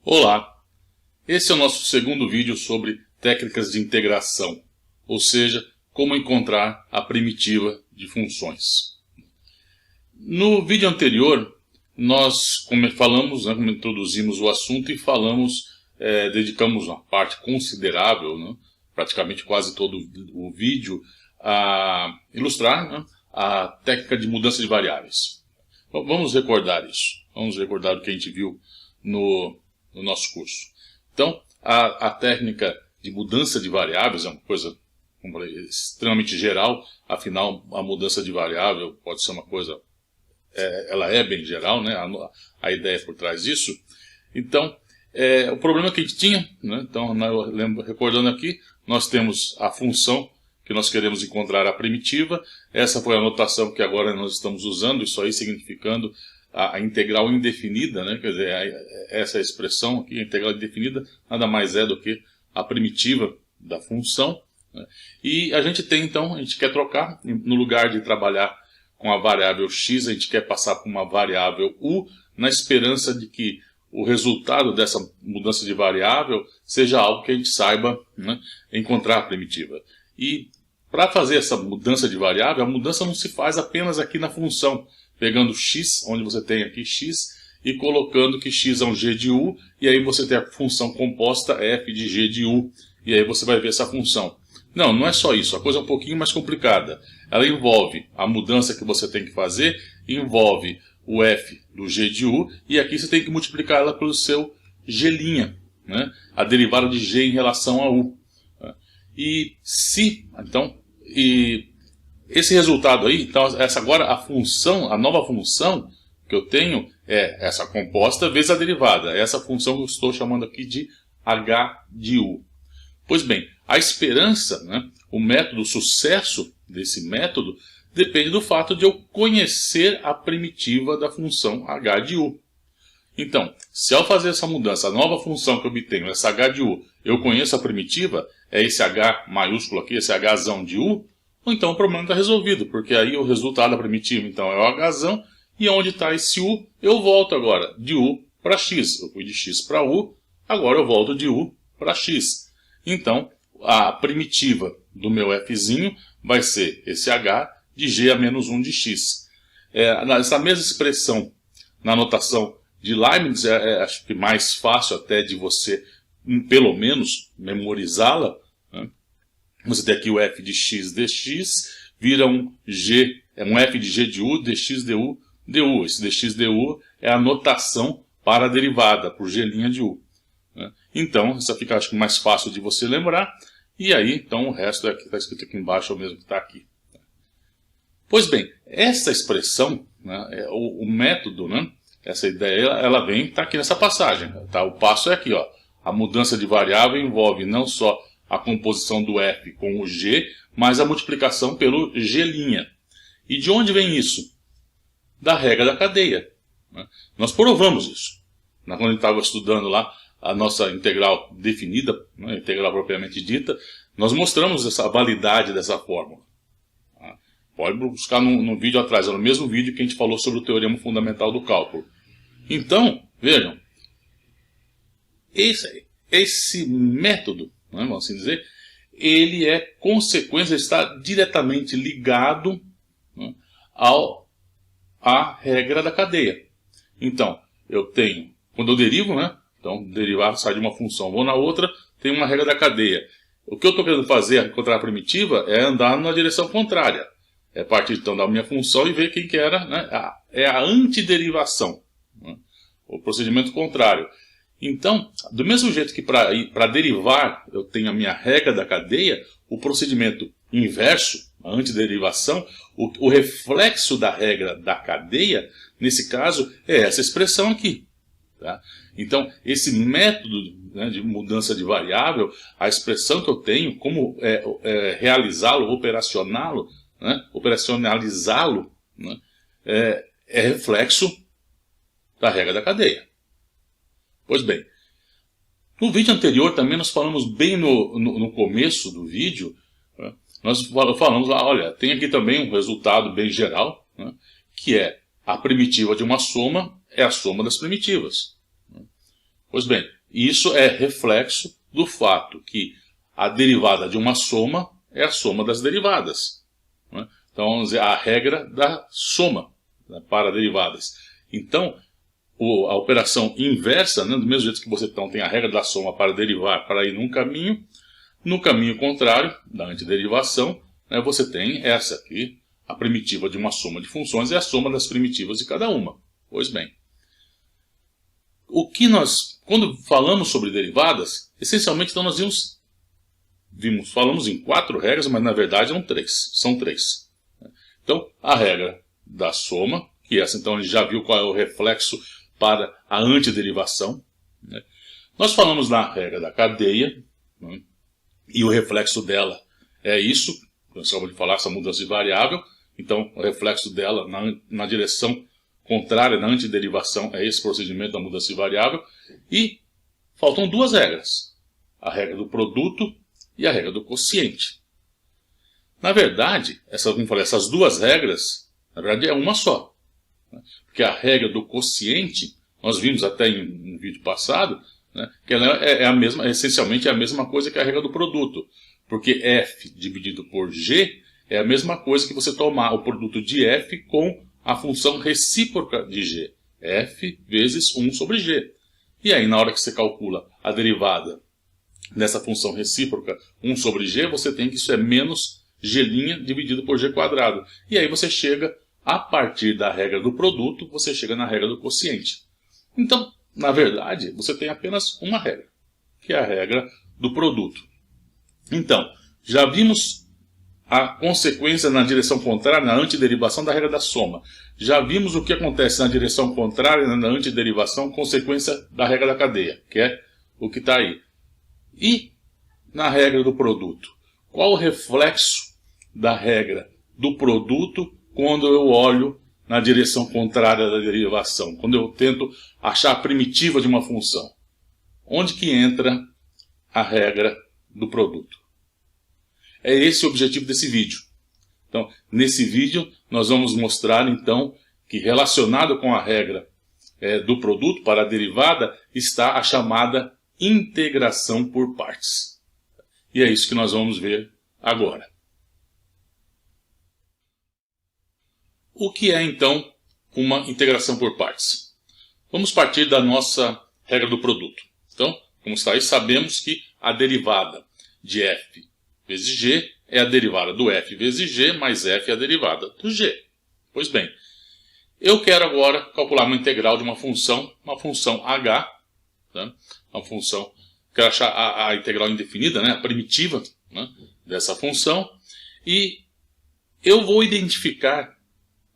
Olá, esse é o nosso segundo vídeo sobre técnicas de integração, ou seja, como encontrar a primitiva de funções. No vídeo anterior, nós falamos, como introduzimos o assunto e dedicamos uma parte considerável, praticamente quase todo o vídeo, a ilustrar a técnica de mudança de variáveis. Vamos recordar isso, vamos recordar o que a gente viu no nosso curso. Então, a técnica de mudança de variáveis é uma coisa, como falei, extremamente geral. Afinal, a mudança de variável pode ser uma coisa, ela é bem geral, né? A ideia por trás disso. Então, o problema que a gente tinha, então, recordando aqui, nós temos a função que nós queremos encontrar a primitiva. Essa foi a notação que agora nós estamos usando, isso aí significando a integral indefinida, quer dizer, essa expressão aqui, a integral indefinida, nada mais é do que a primitiva da função. E a gente tem, então, a gente quer trocar, no lugar de trabalhar com a variável x, a gente quer passar para uma variável u, na esperança de que o resultado dessa mudança de variável seja algo que a gente saiba encontrar a primitiva. E para fazer essa mudança de variável, a mudança não se faz apenas aqui na função, pegando x, onde você tem aqui x, e colocando que x é um g de u, e aí você tem a função composta f de g de u, e aí você vai ver essa função. Não, não é só isso, a coisa é um pouquinho mais complicada. Ela envolve a mudança que você tem que fazer, envolve o f do g de u, e aqui você tem que multiplicar ela pelo seu g', a derivada de g em relação a u. E se, então, esse resultado aí, então agora a função, a nova função que eu tenho é essa composta vezes a derivada. Essa função que eu estou chamando aqui de h de u. Pois bem, a esperança, o método, o sucesso desse método depende do fato de eu conhecer a primitiva da função h de u. Então, se ao fazer essa mudança, a nova função que eu obtenho, essa h de u, eu conheço a primitiva, é esse h maiúsculo aqui, esse hzão de u, então o problema está resolvido, porque aí o resultado da primitiva então é o hzão, e onde está esse u, eu volto agora de u para x. Eu fui de x para u, agora eu volto de u para x. Então, a primitiva do meu fzinho vai ser esse h de g a menos 1 de x. Essa mesma expressão na notação de Leibniz, acho que mais fácil até de você, pelo menos, memorizá-la. Você tem aqui o f de x dx, vira um f de g de u, dx du, du. Esse dx du é a notação para a derivada, por g' de u. Então, essa fica, acho que, mais fácil de você lembrar. E aí, então, o resto que está escrito aqui embaixo é o mesmo que está aqui. Pois bem, essa expressão, o método, essa ideia, ela está aqui nessa passagem. O passo é aqui, ó. A mudança de variável envolve não só a composição do f com o g, mas a multiplicação pelo g'. E de onde vem isso? Da regra da cadeia. Nós provamos isso. Quando a gente estava estudando lá a nossa integral definida, a integral propriamente dita, nós mostramos essa validade dessa fórmula. Pode buscar no vídeo atrás, é no mesmo vídeo que a gente falou sobre o teorema fundamental do cálculo. Então, vejam, esse método, vamos assim dizer, ele é consequência, está diretamente ligado à regra da cadeia. Então, eu tenho, quando eu derivo, então derivar sai de uma função, vou na outra, tem uma regra da cadeia. O que eu estou querendo fazer, encontrar a primitiva, é andar na direção contrária. É partir então da minha função e ver quem que era, é a antiderivação, o procedimento contrário. Então, do mesmo jeito que para derivar eu tenho a minha regra da cadeia, o procedimento inverso, a antiderivação, o reflexo da regra da cadeia, nesse caso, é essa expressão aqui. Então, esse método de mudança de variável, a expressão que eu tenho, como realizá-lo, operacionalizá-lo, é reflexo da regra da cadeia. Pois bem, no vídeo anterior também nós falamos bem no começo do vídeo, nós falamos lá, olha, tem aqui também um resultado bem geral, que é a primitiva de uma soma é a soma das primitivas. Pois bem, Isso é reflexo do fato que a derivada de uma soma é a soma das derivadas, né? Então, vamos dizer, a regra da soma, né, para derivadas. Então, a operação inversa, né, do mesmo jeito que você então, tem a regra da soma para derivar para ir num caminho, no caminho contrário, da antiderivação, né, você tem essa aqui, a primitiva de uma soma de funções é a soma das primitivas de cada uma. Pois bem, quando falamos sobre derivadas, essencialmente então nós falamos em 4 regras, mas na verdade são três. Então, a regra da soma, que essa então a gente já viu qual é o reflexo para a antiderivação, né? Nós falamos na regra da cadeia, né? E o reflexo dela é isso, nós acabamos de falar, essa mudança de variável. Então, o reflexo dela na direção contrária, na antiderivação, é esse procedimento da mudança de variável. E faltam 2 regras, a regra do produto e a regra do quociente. Na verdade, essas 2 regras, na verdade, é uma só. Porque a regra do quociente, nós vimos até em um vídeo passado, né, que ela essencialmente é a mesma coisa que a regra do produto. Porque f dividido por g é a mesma coisa que você tomar o produto de f com a função recíproca de g. F vezes 1 sobre g. E aí, na hora que você calcula a derivada dessa função recíproca 1 sobre g, você tem que isso é menos g' dividido por g quadrado. E aí você chega, a partir da regra do produto, você chega na regra do quociente. Então, na verdade, você tem apenas uma regra, que é a regra do produto. Então, já vimos a consequência na direção contrária, na antiderivação da regra da soma. Já vimos o que acontece na direção contrária, na antiderivação, consequência da regra da cadeia, que é o que está aí. E na regra do produto? Qual o reflexo da regra do produto quando eu olho na direção contrária da derivação? Quando eu tento achar a primitiva de uma função? Onde que entra a regra do produto? É esse o objetivo desse vídeo. Então, nesse vídeo, nós vamos mostrar, então, que relacionado com a regra do produto para a derivada, está a chamada integração por partes. E é isso que nós vamos ver agora. O que é, então, uma integração por partes? Vamos partir da nossa regra do produto. Então, como está aí, sabemos que a derivada de f vezes g é a derivada do f vezes g, mais f é a derivada do g. Pois bem, eu quero agora calcular uma integral de uma função h, tá? Quero achar a integral indefinida, né? A primitiva, né, dessa função, e eu vou identificar,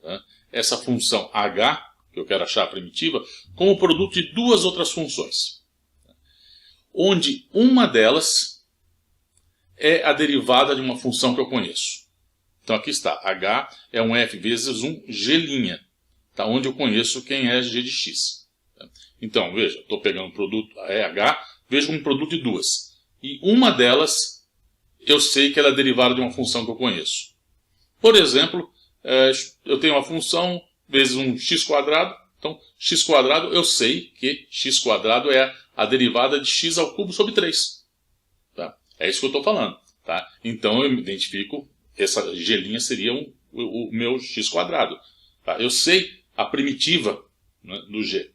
tá, essa função h, que eu quero achar a primitiva, como produto de 2 outras funções, onde uma delas é a derivada de uma função que eu conheço. Então aqui está, h é um f vezes um g', tá, onde eu conheço quem é g de x. Então, veja, estou pegando o produto h, vejo um produto de 2. E uma delas, eu sei que ela é derivada de uma função que eu conheço. Por exemplo, eu tenho uma função vezes um x². Então, x², eu sei que x² é a derivada de x ao cubo sobre 3. Tá? É isso que eu estou falando. Tá? Então, eu me identifico, essa g' seria o meu x². Tá? Eu sei a primitiva, né, do g.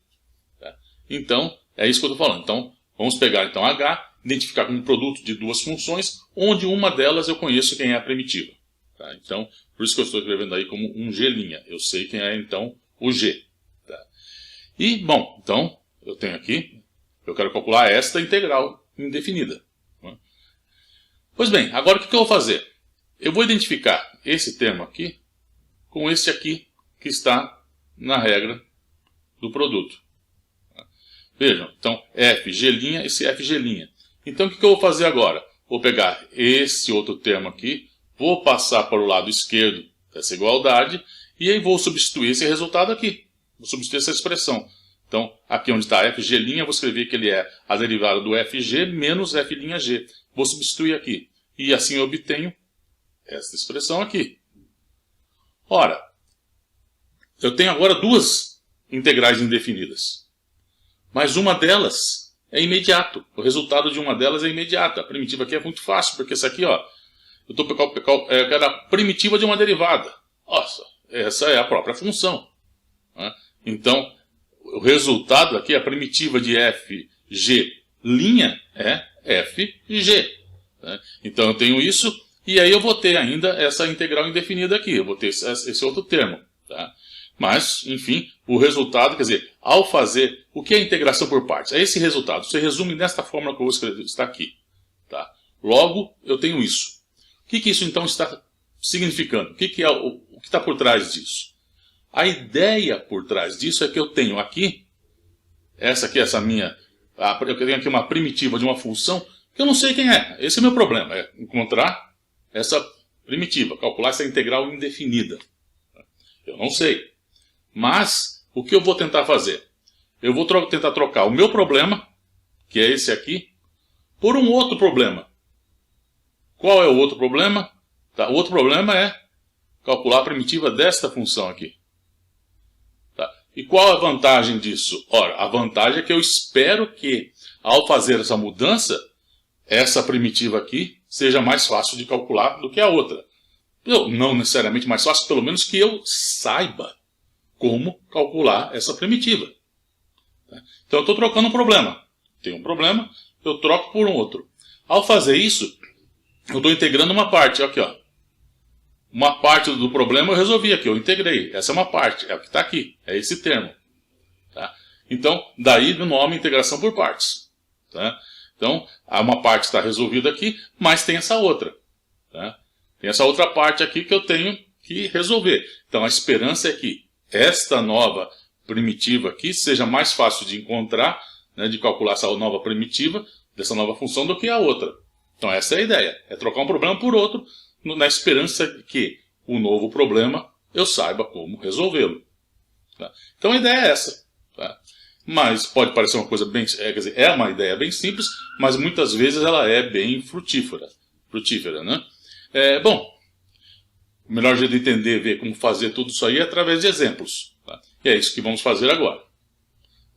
Tá? Então, é isso que eu estou falando. Então, vamos pegar então h, identificar como produto de 2 funções, onde uma delas eu conheço quem é a primitiva. Tá? Então, por isso que eu estou escrevendo aí como um g'. Eu sei quem é então o g. Tá? E, bom, então, eu tenho aqui, eu quero calcular esta integral indefinida. Né? Pois bem, agora o que eu vou fazer? Eu vou identificar esse termo aqui com este aqui que está na regra do produto. Vejam, então, fg', esse fg'. Então, o que eu vou fazer agora? Vou pegar esse outro termo aqui, vou passar para o lado esquerdo dessa igualdade, e aí vou substituir esse resultado aqui. Vou substituir essa expressão. Então, aqui onde está fg', eu vou escrever que ele é a derivada do fg menos f'g. Vou substituir aqui. E assim eu obtenho essa expressão aqui. Ora, eu tenho agora 2 integrais indefinidas. Mas uma delas é imediato. O resultado de uma delas é imediato. A primitiva aqui é muito fácil, porque essa aqui, ó, eu quero a primitiva de uma derivada. Nossa, essa é a própria função. Né? Então, o resultado aqui, a primitiva de fg' é fg. Né? Então eu tenho isso, e aí eu vou ter ainda essa integral indefinida aqui. Eu vou ter esse outro termo. Tá? Mas, enfim, o resultado, quer dizer, ao fazer, o que é integração por partes? É esse resultado. Você resume nesta fórmula que eu vou escrever, está aqui. Tá? Logo, eu tenho isso. O que isso então está significando? O que está por trás disso? A ideia por trás disso é que eu tenho aqui, essa minha, eu tenho aqui uma primitiva de uma função que eu não sei quem é. Esse é o meu problema, é encontrar essa primitiva, calcular essa integral indefinida. Eu não sei. Mas, o que eu vou tentar fazer? Eu vou tentar trocar o meu problema, que é esse aqui, por um outro problema. Qual é o outro problema? Tá, o outro problema é calcular a primitiva desta função aqui. Tá. E qual a vantagem disso? Ora, a vantagem é que eu espero que, ao fazer essa mudança, essa primitiva aqui seja mais fácil de calcular do que a outra. Não necessariamente mais fácil, pelo menos que eu saiba como calcular essa primitiva. Então eu estou trocando um problema. Tem um problema, eu troco por um outro. Ao fazer isso, eu estou integrando uma parte. Aqui, ó. Uma parte do problema eu resolvi aqui, eu integrei. Essa é uma parte, é o que está aqui, é esse termo. Tá? Então, daí do nome integração por partes. Tá? Então, uma parte está resolvida aqui, mas tem essa outra. Tá? Tem essa outra parte aqui que eu tenho que resolver. Então, a esperança é que esta nova primitiva aqui seja mais fácil de encontrar, né, de calcular essa nova primitiva, dessa nova função, do que a outra. Então, essa é a ideia. É trocar um problema por outro, na esperança de que o novo problema eu saiba como resolvê-lo. Tá? Então, a ideia é essa. Tá? Mas pode parecer uma coisa bem... quer dizer, é uma ideia bem simples, mas muitas vezes ela é bem frutífera, né? Bom, o melhor jeito de entender, ver como fazer tudo isso aí é através de exemplos. Tá? E é isso que vamos fazer agora.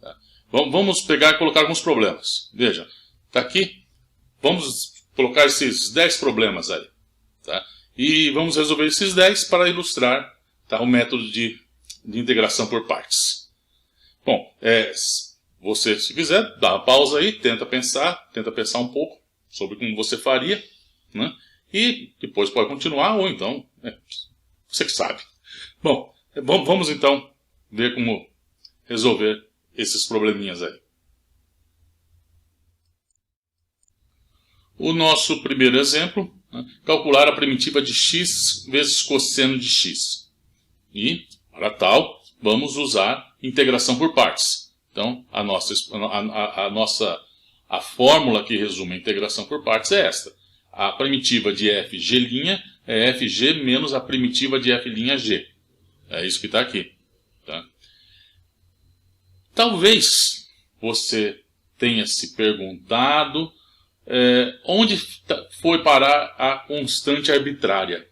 Tá? Vamos pegar e colocar alguns problemas. Veja, está aqui. Vamos colocar esses 10 problemas aí. Tá? E vamos resolver esses 10 para ilustrar, tá, o método de integração por partes. Bom, você, se quiser, dá uma pausa aí, tenta pensar um pouco sobre como você faria, né? E depois pode continuar, ou então, você que sabe. Bom, vamos então ver como resolver esses probleminhas aí. O nosso primeiro exemplo, né, calcular a primitiva de x vezes cosseno de x. E, para tal, vamos usar integração por partes. Então, a fórmula que resume a integração por partes é esta. A primitiva de fg' é fg menos a primitiva de f'g. É isso que está aqui. Tá? Talvez você tenha se perguntado onde foi parar a constante arbitrária.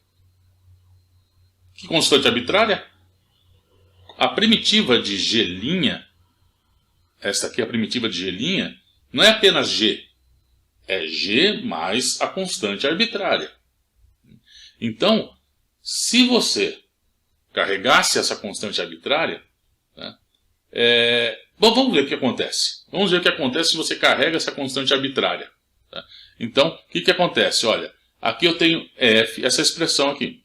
Que constante arbitrária? A primitiva de g', esta aqui é a primitiva de g', não é apenas g. É g mais a constante arbitrária. Então, se você carregasse essa constante arbitrária, né, bom, vamos ver o que acontece. Vamos ver o que acontece se você carrega essa constante arbitrária. Tá? Então, o que acontece? Olha, aqui eu tenho f, essa expressão aqui.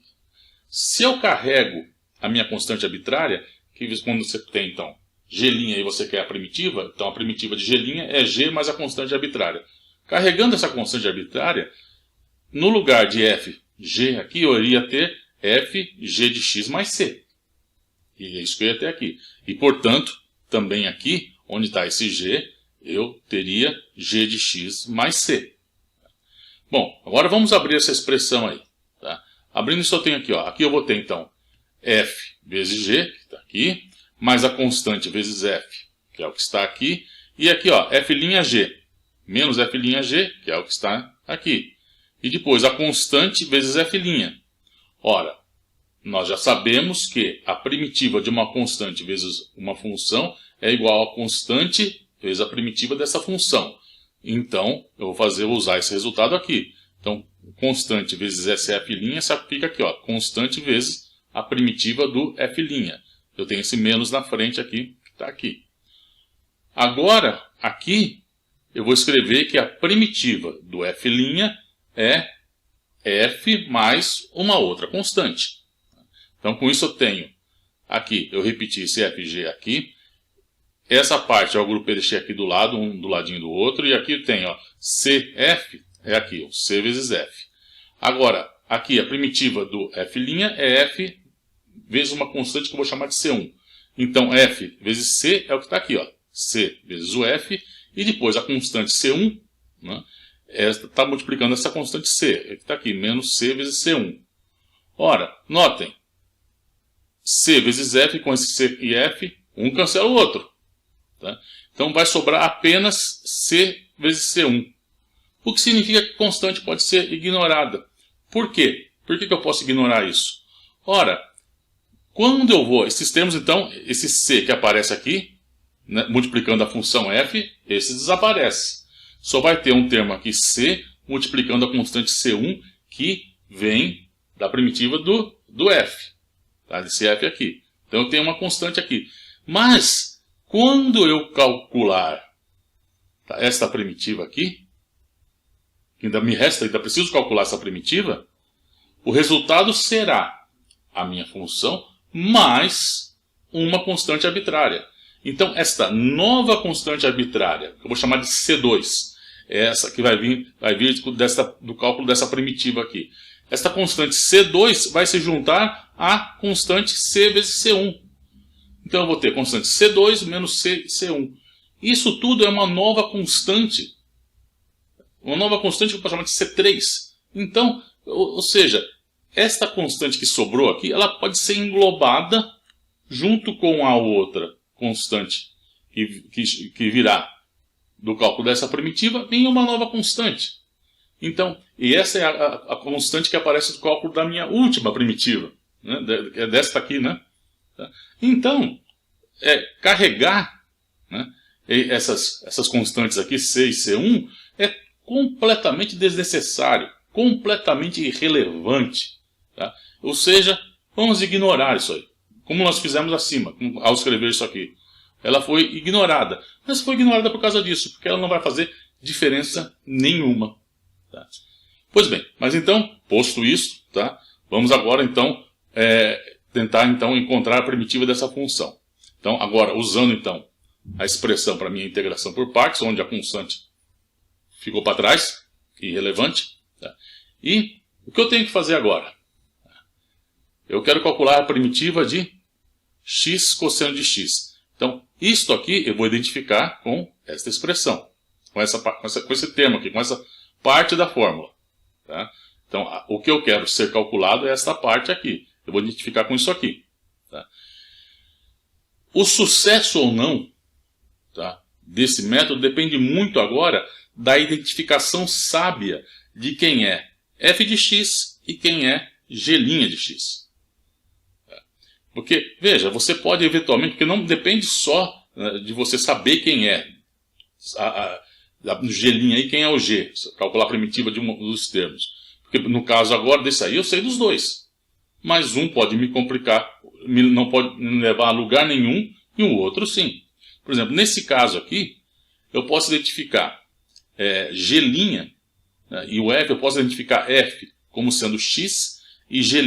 Se eu carrego a minha constante arbitrária, que quando você tem, então, g' e você quer a primitiva, então a primitiva de g' é g mais a constante arbitrária. Carregando essa constante arbitrária, no lugar de fg aqui, eu iria ter fg de x mais c. E é isso que eu ia ter aqui. E, portanto, também aqui, onde está esse g, eu teria g de x mais c. Bom, agora vamos abrir essa expressão aí. Tá? Abrindo isso eu tenho aqui, ó. Aqui eu vou ter, então, f vezes g, que está aqui, mais a constante vezes f, que é o que está aqui. E aqui, ó, f'g. Menos f'g, que é o que está aqui. E depois a constante vezes f'. Ora, nós já sabemos que a primitiva de uma constante vezes uma função é igual a constante vezes a primitiva dessa função. Então, eu vou usar esse resultado aqui. Então, constante vezes SF' se aplica aqui, ó, constante vezes a primitiva do F'. Eu tenho esse menos na frente aqui, que está aqui. Agora, aqui, eu vou escrever que a primitiva do F' é F mais uma outra constante. Então, com isso eu tenho aqui, eu repeti esse FG aqui. Essa parte eu agrupei aqui do lado, um do ladinho do outro. E aqui eu tenho, ó, CF, é aqui, ó, C vezes F. Agora, aqui a primitiva do F' é F vezes uma constante que eu vou chamar de C1. Então, F vezes C é o que está aqui, ó, C vezes o F. E depois a constante C1, né, está multiplicando essa constante C, que está aqui, menos C vezes C1. Ora, notem, C vezes F com esse C e F, um cancela o outro. Tá? Então vai sobrar apenas C vezes C1. O que significa que constante pode ser ignorada. Por quê? Por que eu posso ignorar isso? Ora, quando eu vou, esses termos então, esse C que aparece aqui, né, multiplicando a função F, esse desaparece. Só vai ter um termo aqui C, multiplicando a constante C1, que vem da primitiva do F. Tá? Desse F aqui. Então eu tenho uma constante aqui. Mas, quando eu calcular, tá, esta primitiva aqui, que ainda me resta, ainda preciso calcular essa primitiva, o resultado será a minha função mais uma constante arbitrária. Então, esta nova constante arbitrária, que eu vou chamar de C2, é essa que vai vir do cálculo dessa primitiva aqui. Esta constante C2 vai se juntar à constante C vezes C1. Então, eu vou ter constante C2 menos C1. Isso tudo é uma nova constante. Uma nova constante que eu posso chamar de C3. Então, ou seja, esta constante que sobrou aqui, ela pode ser englobada junto com a outra constante que virá do cálculo dessa primitiva em uma nova constante. Então, e essa é a constante que aparece no cálculo da minha última primitiva, né? É desta aqui, né? Então, carregar, né, essas constantes aqui, C e C1, é completamente desnecessário, completamente irrelevante. Tá? Ou seja, vamos ignorar isso aí. Como nós fizemos acima, ao escrever isso aqui. Ela foi ignorada. Mas foi ignorada por causa disso, porque ela não vai fazer diferença nenhuma. Tá? Pois bem, mas então, posto isso, tá? Vamos agora então tentar então encontrar a primitiva dessa função. Então, agora, usando então a expressão para minha integração por partes, onde a constante ficou para trás, irrelevante. Tá? E o que eu tenho que fazer agora? Eu quero calcular a primitiva de x cosseno de x. Então, isto aqui eu vou identificar com esta expressão, com esse termo aqui, com essa parte da fórmula. Tá? Então, o que eu quero ser calculado é esta parte aqui. Eu vou identificar com isso aqui. Tá? O sucesso ou não, tá, desse método depende muito agora da identificação sábia de quem é f de x e quem é g' de x. Porque, veja, você pode eventualmente, porque não depende só de você saber quem é no g' aí, quem é o g, calcular a primitiva de um dos termos. Porque no caso agora desse aí, eu sei dos dois. Mas um pode me complicar, não pode me levar a lugar nenhum, e o outro sim. Por exemplo, nesse caso aqui, eu posso identificar g', né, e o f, eu posso identificar f como sendo x e g'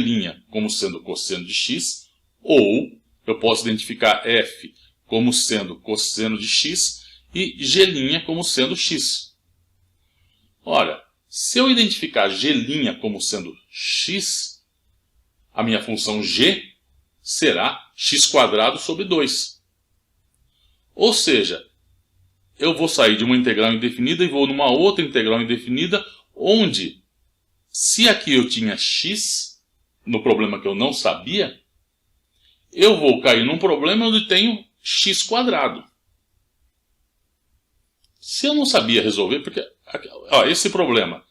como sendo cosseno de x, ou eu posso identificar f como sendo cosseno de x e g' como sendo x. Ora, se eu identificar g' como sendo x, a minha função g será x² sobre 2. Ou seja, eu vou sair de uma integral indefinida e vou numa outra integral indefinida, onde, se aqui eu tinha x, no problema que eu não sabia, eu vou cair num problema onde tenho x². Se eu não sabia resolver, porque esse problema,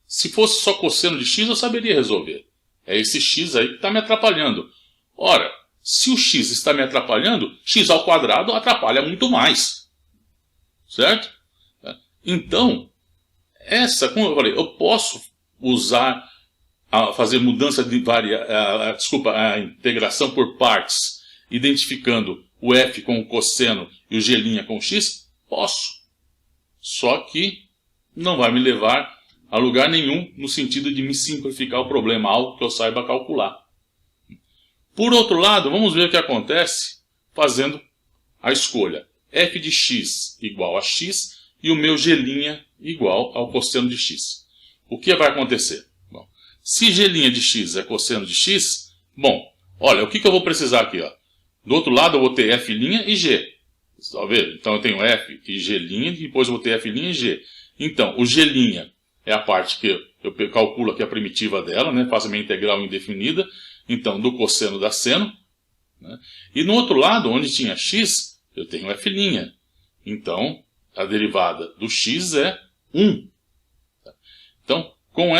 se fosse só cosseno de x, eu saberia resolver. É esse x aí que está me atrapalhando. Ora, se o x está me atrapalhando, x² atrapalha muito mais. certo? Então, como eu falei, eu posso usar, fazer mudança de a integração por partes, identificando o f com o cosseno e o g' com o x? Posso. Só que não vai me levar a lugar nenhum no sentido de me simplificar o problema, algo que eu saiba calcular. Por outro lado, vamos ver o que acontece fazendo a escolha. F de x igual a x e o meu g' igual ao cosseno de x. O que vai acontecer? Bom, se g' de x é cosseno de x, bom, olha, o que eu vou precisar aqui? Ó? Do outro lado eu vou ter f' e g. Está vendo? Então eu tenho f e g', e depois eu vou ter f' e g. Então, o g' é a parte que eu calculo aqui a primitiva dela, né? Faço a minha integral indefinida, então do cosseno da seno. Né? E no outro lado, onde tinha x, eu tenho f'. Então, a derivada do x é 1. Então, com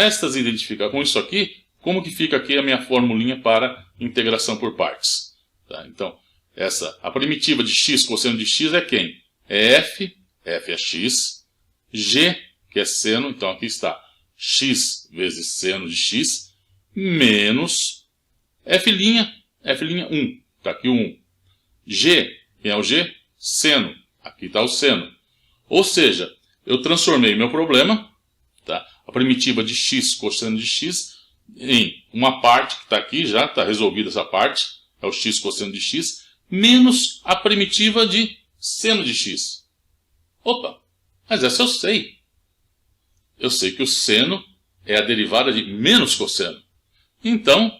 isso aqui, como que fica aqui a minha formulinha para integração por partes? Tá? Então, a primitiva de x, cosseno de x é quem? É f é x, g, que é seno, então aqui está x vezes seno de x, menos f', 1, está aqui o 1. G, quem é o g? Seno, aqui está o seno. Ou seja, eu transformei meu problema, tá? A primitiva de x, cosseno de x, em uma parte que está aqui, já está resolvida essa parte, é o x cosseno de x, menos a primitiva de seno de x. Opa, mas essa eu sei. Eu sei que o seno é a derivada de menos cosseno. Então,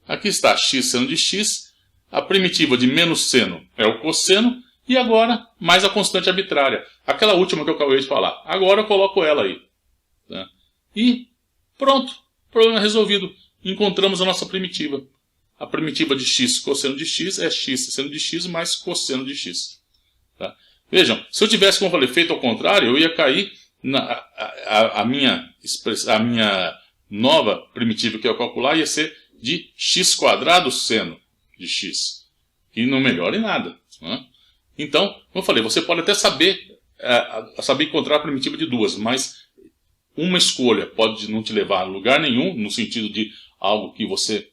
aqui está x seno de x, a primitiva de menos seno é o cosseno, e agora mais a constante arbitrária. Aquela última que eu acabei de falar. Agora eu coloco ela aí. Tá? E pronto, problema resolvido. Encontramos a nossa primitiva. A primitiva de x cosseno de x é x seno de x mais cosseno de x. Tá? Vejam, se eu tivesse, como eu falei, feito ao contrário, eu ia cair a minha nova primitiva que eu ia calcular ia ser de x quadrado seno de x. E não melhora em nada. Né? Então, como eu falei, você pode até saber encontrar a primitiva de duas, mas uma escolha pode não te levar a lugar nenhum, no sentido de algo que você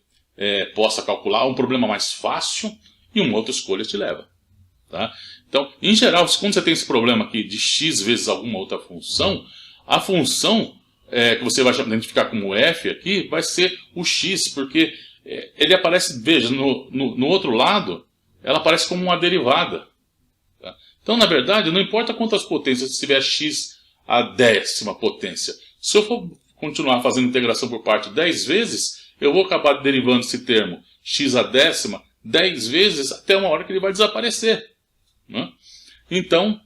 possa calcular, um problema mais fácil, e uma outra escolha te leva. Tá? Então, em geral, quando você tem esse problema aqui de x vezes alguma outra função, a função que você vai identificar como f aqui vai ser o x, porque ele aparece, veja, no outro lado, ela aparece como uma derivada. Tá? Então, na verdade, não importa quantas potências, se tiver x a 10ª potência, se eu for continuar fazendo integração por parte 10 vezes, eu vou acabar derivando esse termo x a 10ª 10 vezes até uma hora que ele vai desaparecer. Né? Então,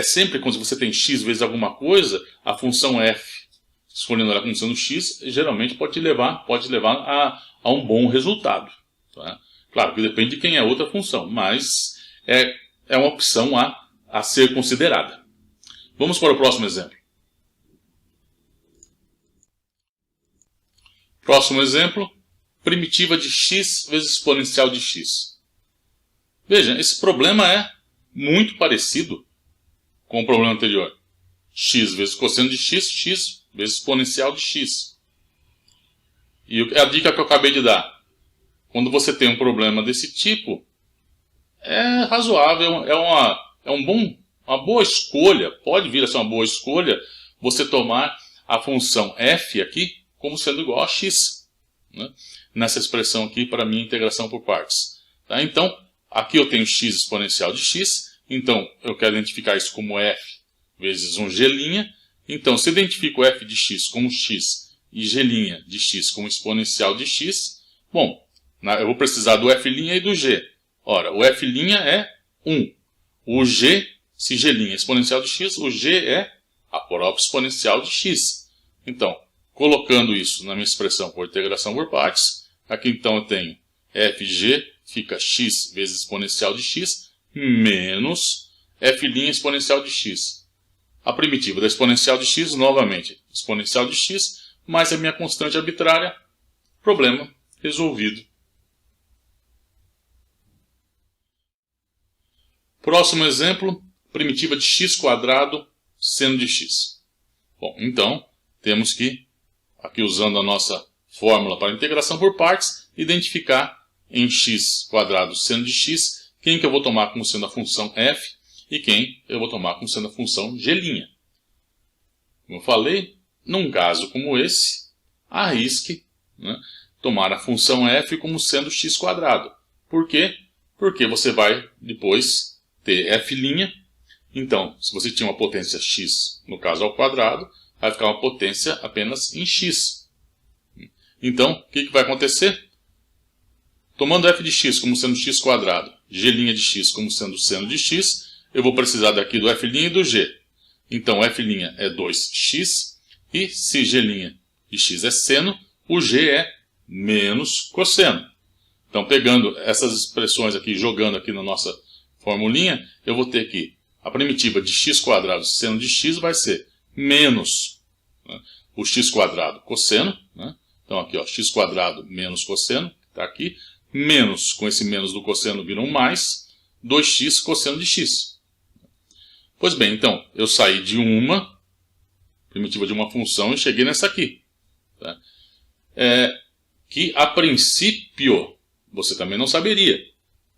sempre quando você tem x vezes alguma coisa, a função f, escolhendo ela como sendo x, geralmente pode levar a um bom resultado. Tá? Claro que depende de quem é a outra função, mas é uma opção a ser considerada. Vamos para o próximo exemplo. Próximo exemplo, primitiva de x vezes exponencial de x. Veja, esse problema é muito parecido com o problema anterior. X vezes cosseno de x, x vezes exponencial de x. E a dica que eu acabei de dar. Quando você tem um problema desse tipo, é razoável, uma boa escolha, pode vir a ser uma boa escolha, você tomar a função f aqui como sendo igual a x. Né? Nessa expressão aqui para a minha integração por partes. Tá? Então, aqui eu tenho x exponencial de x, então eu quero identificar isso como f vezes um g'. Então, se eu identifico f de x como x e g' de x como exponencial de x, bom, eu vou precisar do f' e do g. Ora, o f' é 1. O g, se g' é exponencial de x, o g é a própria exponencial de x. Então, colocando isso na minha expressão por integração por partes, aqui então eu tenho fg, fica x vezes exponencial de x, menos f' exponencial de x. A primitiva da exponencial de x, novamente, exponencial de x, mais a minha constante arbitrária, problema resolvido. Próximo exemplo, primitiva de x² seno de x. Bom, então, temos que, aqui usando a nossa fórmula para integração por partes, identificar em x² seno de x, quem que eu vou tomar como sendo a função f e quem eu vou tomar como sendo a função g'. Como eu falei, num caso como esse, arrisque, né, tomar a função f como sendo x². Por quê? Porque você vai depois ter f'. Então, se você tinha uma potência x, no caso ao quadrado, vai ficar uma potência apenas em x. Então, o que vai acontecer? Tomando f de x como sendo x², g' de x como sendo seno de x, eu vou precisar daqui do f' e do g. Então, f' é 2x, e se g' de x é seno, o g é menos cosseno. Então, pegando essas expressões aqui, jogando aqui na nossa formulinha, eu vou ter que a primitiva de x² seno de x vai ser menos, né, o x² cosseno, né? Então aqui, ó, x² menos cosseno, que está aqui, menos, com esse menos do cosseno vira um mais, 2x cosseno de x. Pois bem, então, eu saí de uma primitiva de uma função e cheguei nessa aqui. Tá? Que a princípio você também não saberia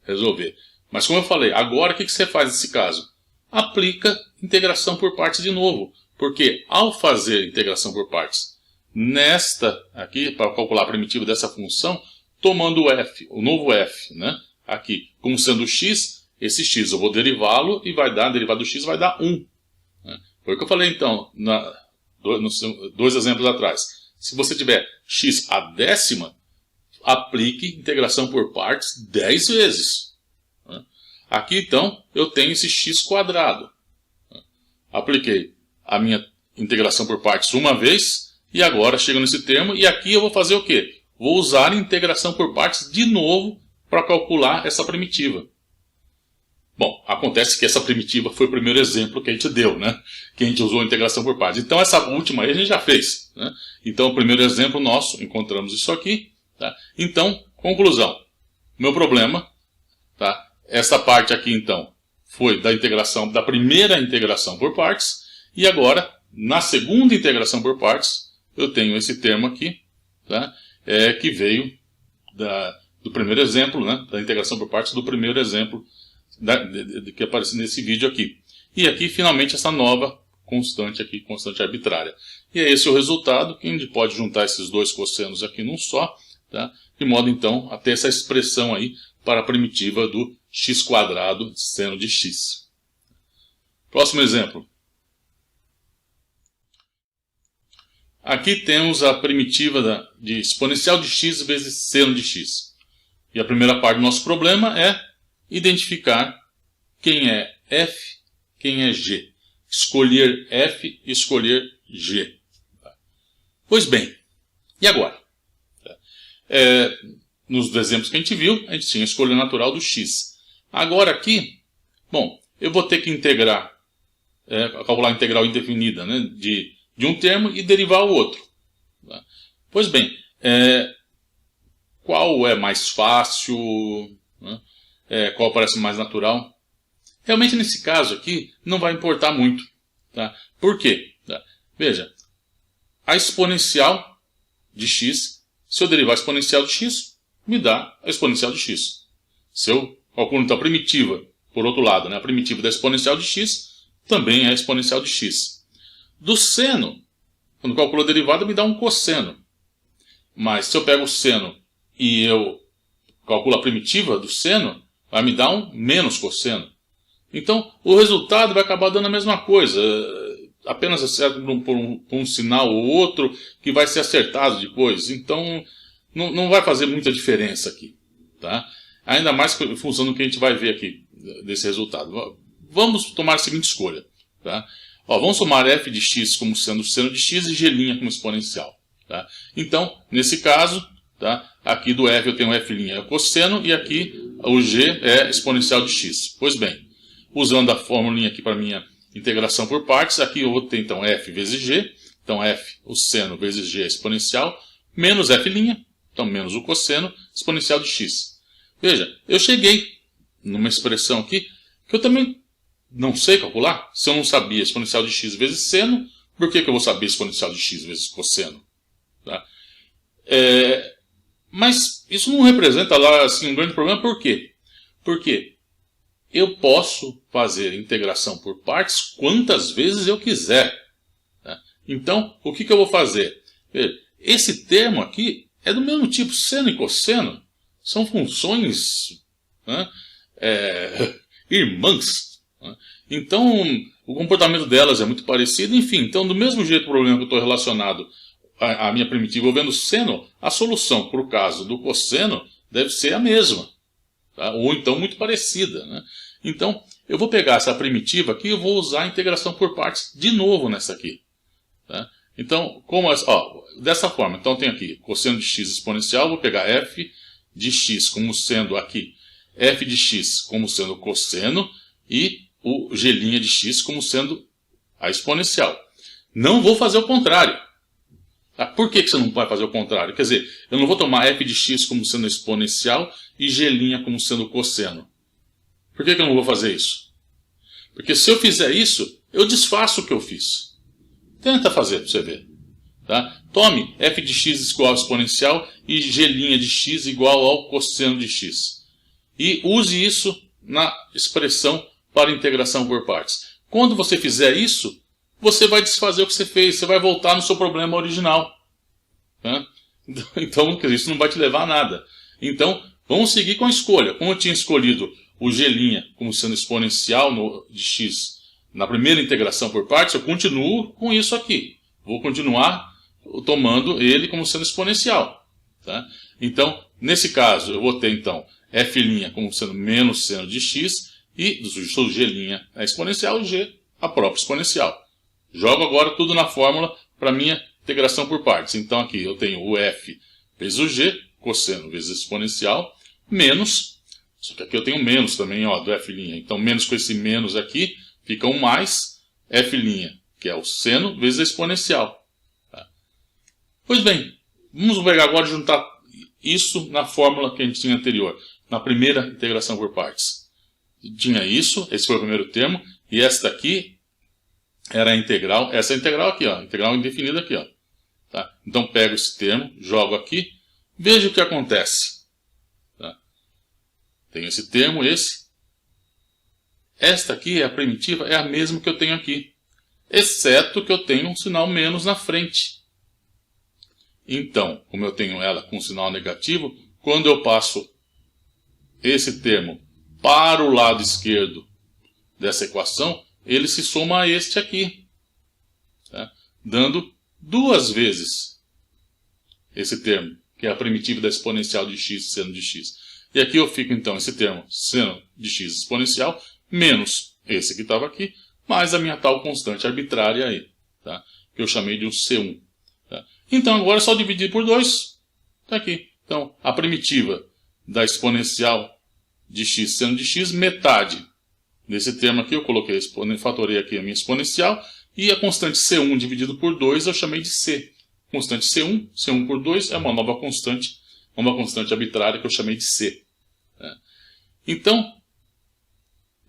resolver. Mas como eu falei, agora o que você faz nesse caso? Aplica integração por partes de novo. Porque ao fazer integração por partes nesta aqui, para calcular a primitiva dessa função, tomando o f, o novo f, né, aqui, como sendo x, esse x eu vou derivá-lo e vai dar, derivado do x vai dar 1. Né? Foi o que eu falei então, nos dois exemplos atrás. Se você tiver x à décima, aplique integração por partes 10 vezes. Né? Aqui então eu tenho esse x². Apliquei a minha integração por partes uma vez, e agora chego nesse termo, e aqui eu vou fazer o quê? Vou usar a integração por partes de novo para calcular essa primitiva. Bom, acontece que essa primitiva foi o primeiro exemplo que a gente deu, né? Que a gente usou a integração por partes. Então essa última aí a gente já fez, né? Então o primeiro exemplo nosso, encontramos isso aqui. Tá? Então, conclusão. Meu problema, tá? Essa parte aqui então, foi da integração, da primeira integração por partes, e agora, na segunda integração por partes, eu tenho esse termo aqui, tá? Que veio do primeiro exemplo, né? Da integração por partes do primeiro exemplo que aparece nesse vídeo aqui. E aqui, finalmente, essa nova constante aqui, constante arbitrária. E é esse o resultado, que a gente pode juntar esses dois cossenos aqui num só, tá? De modo, então, a ter essa expressão aí para a primitiva do x² seno de x. Próximo exemplo. Aqui temos a primitiva de exponencial de x vezes seno de x. E a primeira parte do nosso problema é identificar quem é f, quem é g. Escolher f e escolher g. Pois bem, e agora? Nos exemplos que a gente viu, a gente tinha a escolha natural do x. Agora aqui, bom, eu vou ter que integrar, calcular a integral indefinida, né, de um termo e derivar o outro. Tá? Pois bem, qual é mais fácil? Né? Qual parece mais natural? Realmente nesse caso aqui não vai importar muito. Tá? Por quê? Tá? Veja, a exponencial de x, se eu derivar a exponencial de x, me dá a exponencial de x. Se eu calculo então a primitiva, por outro lado, né, a primitiva da exponencial de x, também é a exponencial de x. Do seno, quando calculo a derivada, me dá um cosseno. Mas se eu pego o seno e eu calculo a primitiva do seno, vai me dar um menos cosseno. Então, o resultado vai acabar dando a mesma coisa. Apenas acerta por um sinal ou outro que vai ser acertado depois. Então, não vai fazer muita diferença aqui. Tá? Ainda mais em função do que a gente vai ver aqui desse resultado. Vamos tomar a seguinte escolha. Tá? Vamos somar f de x como sendo seno de x e g' como exponencial. Tá? Então, nesse caso, tá? Aqui do f eu tenho f' é cosseno e aqui o g é exponencial de x. Pois bem, usando a formulinha aqui para minha integração por partes, aqui eu vou ter então f vezes g, então f, o seno, vezes g é exponencial, menos f', então menos o cosseno, exponencial de x. Veja, eu cheguei numa expressão aqui que eu também não sei calcular? Se eu não sabia exponencial de x vezes seno, por que eu vou saber exponencial de x vezes cosseno? Tá? Mas isso não representa lá assim, um grande problema. Por quê? Porque eu posso fazer integração por partes quantas vezes eu quiser. Tá? Então, o que eu vou fazer? Esse termo aqui é do mesmo tipo, seno e cosseno. São funções, né, irmãs. Né? Então, o comportamento delas é muito parecido. Enfim, então, do mesmo jeito o problema que eu estou relacionado à minha primitiva envolvendo seno, a solução para o caso do cosseno deve ser a mesma. Tá? Ou então muito parecida. Né? Então, eu vou pegar essa primitiva aqui e eu vou usar a integração por partes de novo nessa aqui. Tá? Então, dessa forma, então eu tenho aqui cosseno de x exponencial, vou pegar f de x como sendo aqui f de x como sendo cosseno e o g' de x como sendo a exponencial. Não vou fazer o contrário. Tá? Por que você não vai fazer o contrário? Quer dizer, eu não vou tomar f de x como sendo exponencial e g' como sendo cosseno. Por que eu não vou fazer isso? Porque se eu fizer isso, eu desfaço o que eu fiz. Tenta fazer para você ver. Tá? Tome f de x igual ao exponencial e g' de x igual ao cosseno de x. E use isso na expressão para integração por partes. Quando você fizer isso, você vai desfazer o que você fez. Você vai voltar no seu problema original. Tá? Então, isso não vai te levar a nada. Então, vamos seguir com a escolha. Como eu tinha escolhido o g' como sendo exponencial de x na primeira integração por partes, eu continuo com isso aqui. Vou continuar tomando ele como sendo exponencial. Tá? Então, nesse caso, eu vou ter então f' como sendo menos seno de x e do g' a exponencial e g a própria exponencial. Jogo agora tudo na fórmula para minha integração por partes. Então aqui eu tenho o f vezes o g, cosseno vezes exponencial, menos, só que aqui eu tenho menos também do f'. Então menos com esse menos aqui, fica um mais f', que é o seno vezes a exponencial. Tá? Pois bem, vamos pegar agora e juntar isso na fórmula que a gente tinha anterior, na primeira integração por partes. Tinha isso, esse foi o primeiro termo, e esta aqui era a integral, essa é a integral aqui, integral indefinida aqui. Tá? Então pego esse termo, jogo aqui, veja o que acontece. Tá? Tenho esse termo, esse. Esta aqui, a primitiva, é a mesma que eu tenho aqui, exceto que eu tenho um sinal menos na frente. Então, como eu tenho ela com sinal negativo, quando eu passo esse termo para o lado esquerdo dessa equação, ele se soma a este aqui, tá? Dando duas vezes esse termo, que é a primitiva da exponencial de x seno de x. E aqui eu fico então esse termo seno de x exponencial, menos esse que estava aqui, mais a minha tal constante arbitrária aí, tá? Que eu chamei de um C1. Tá? Então agora é só dividir por 2. Está aqui. Então a primitiva da exponencial de x seno de x, metade desse termo aqui, eu coloquei, fatorei aqui a minha exponencial, e a constante C1 dividido por 2 eu chamei de C. Constante C1, C1 por 2 é uma nova constante arbitrária que eu chamei de C. Então,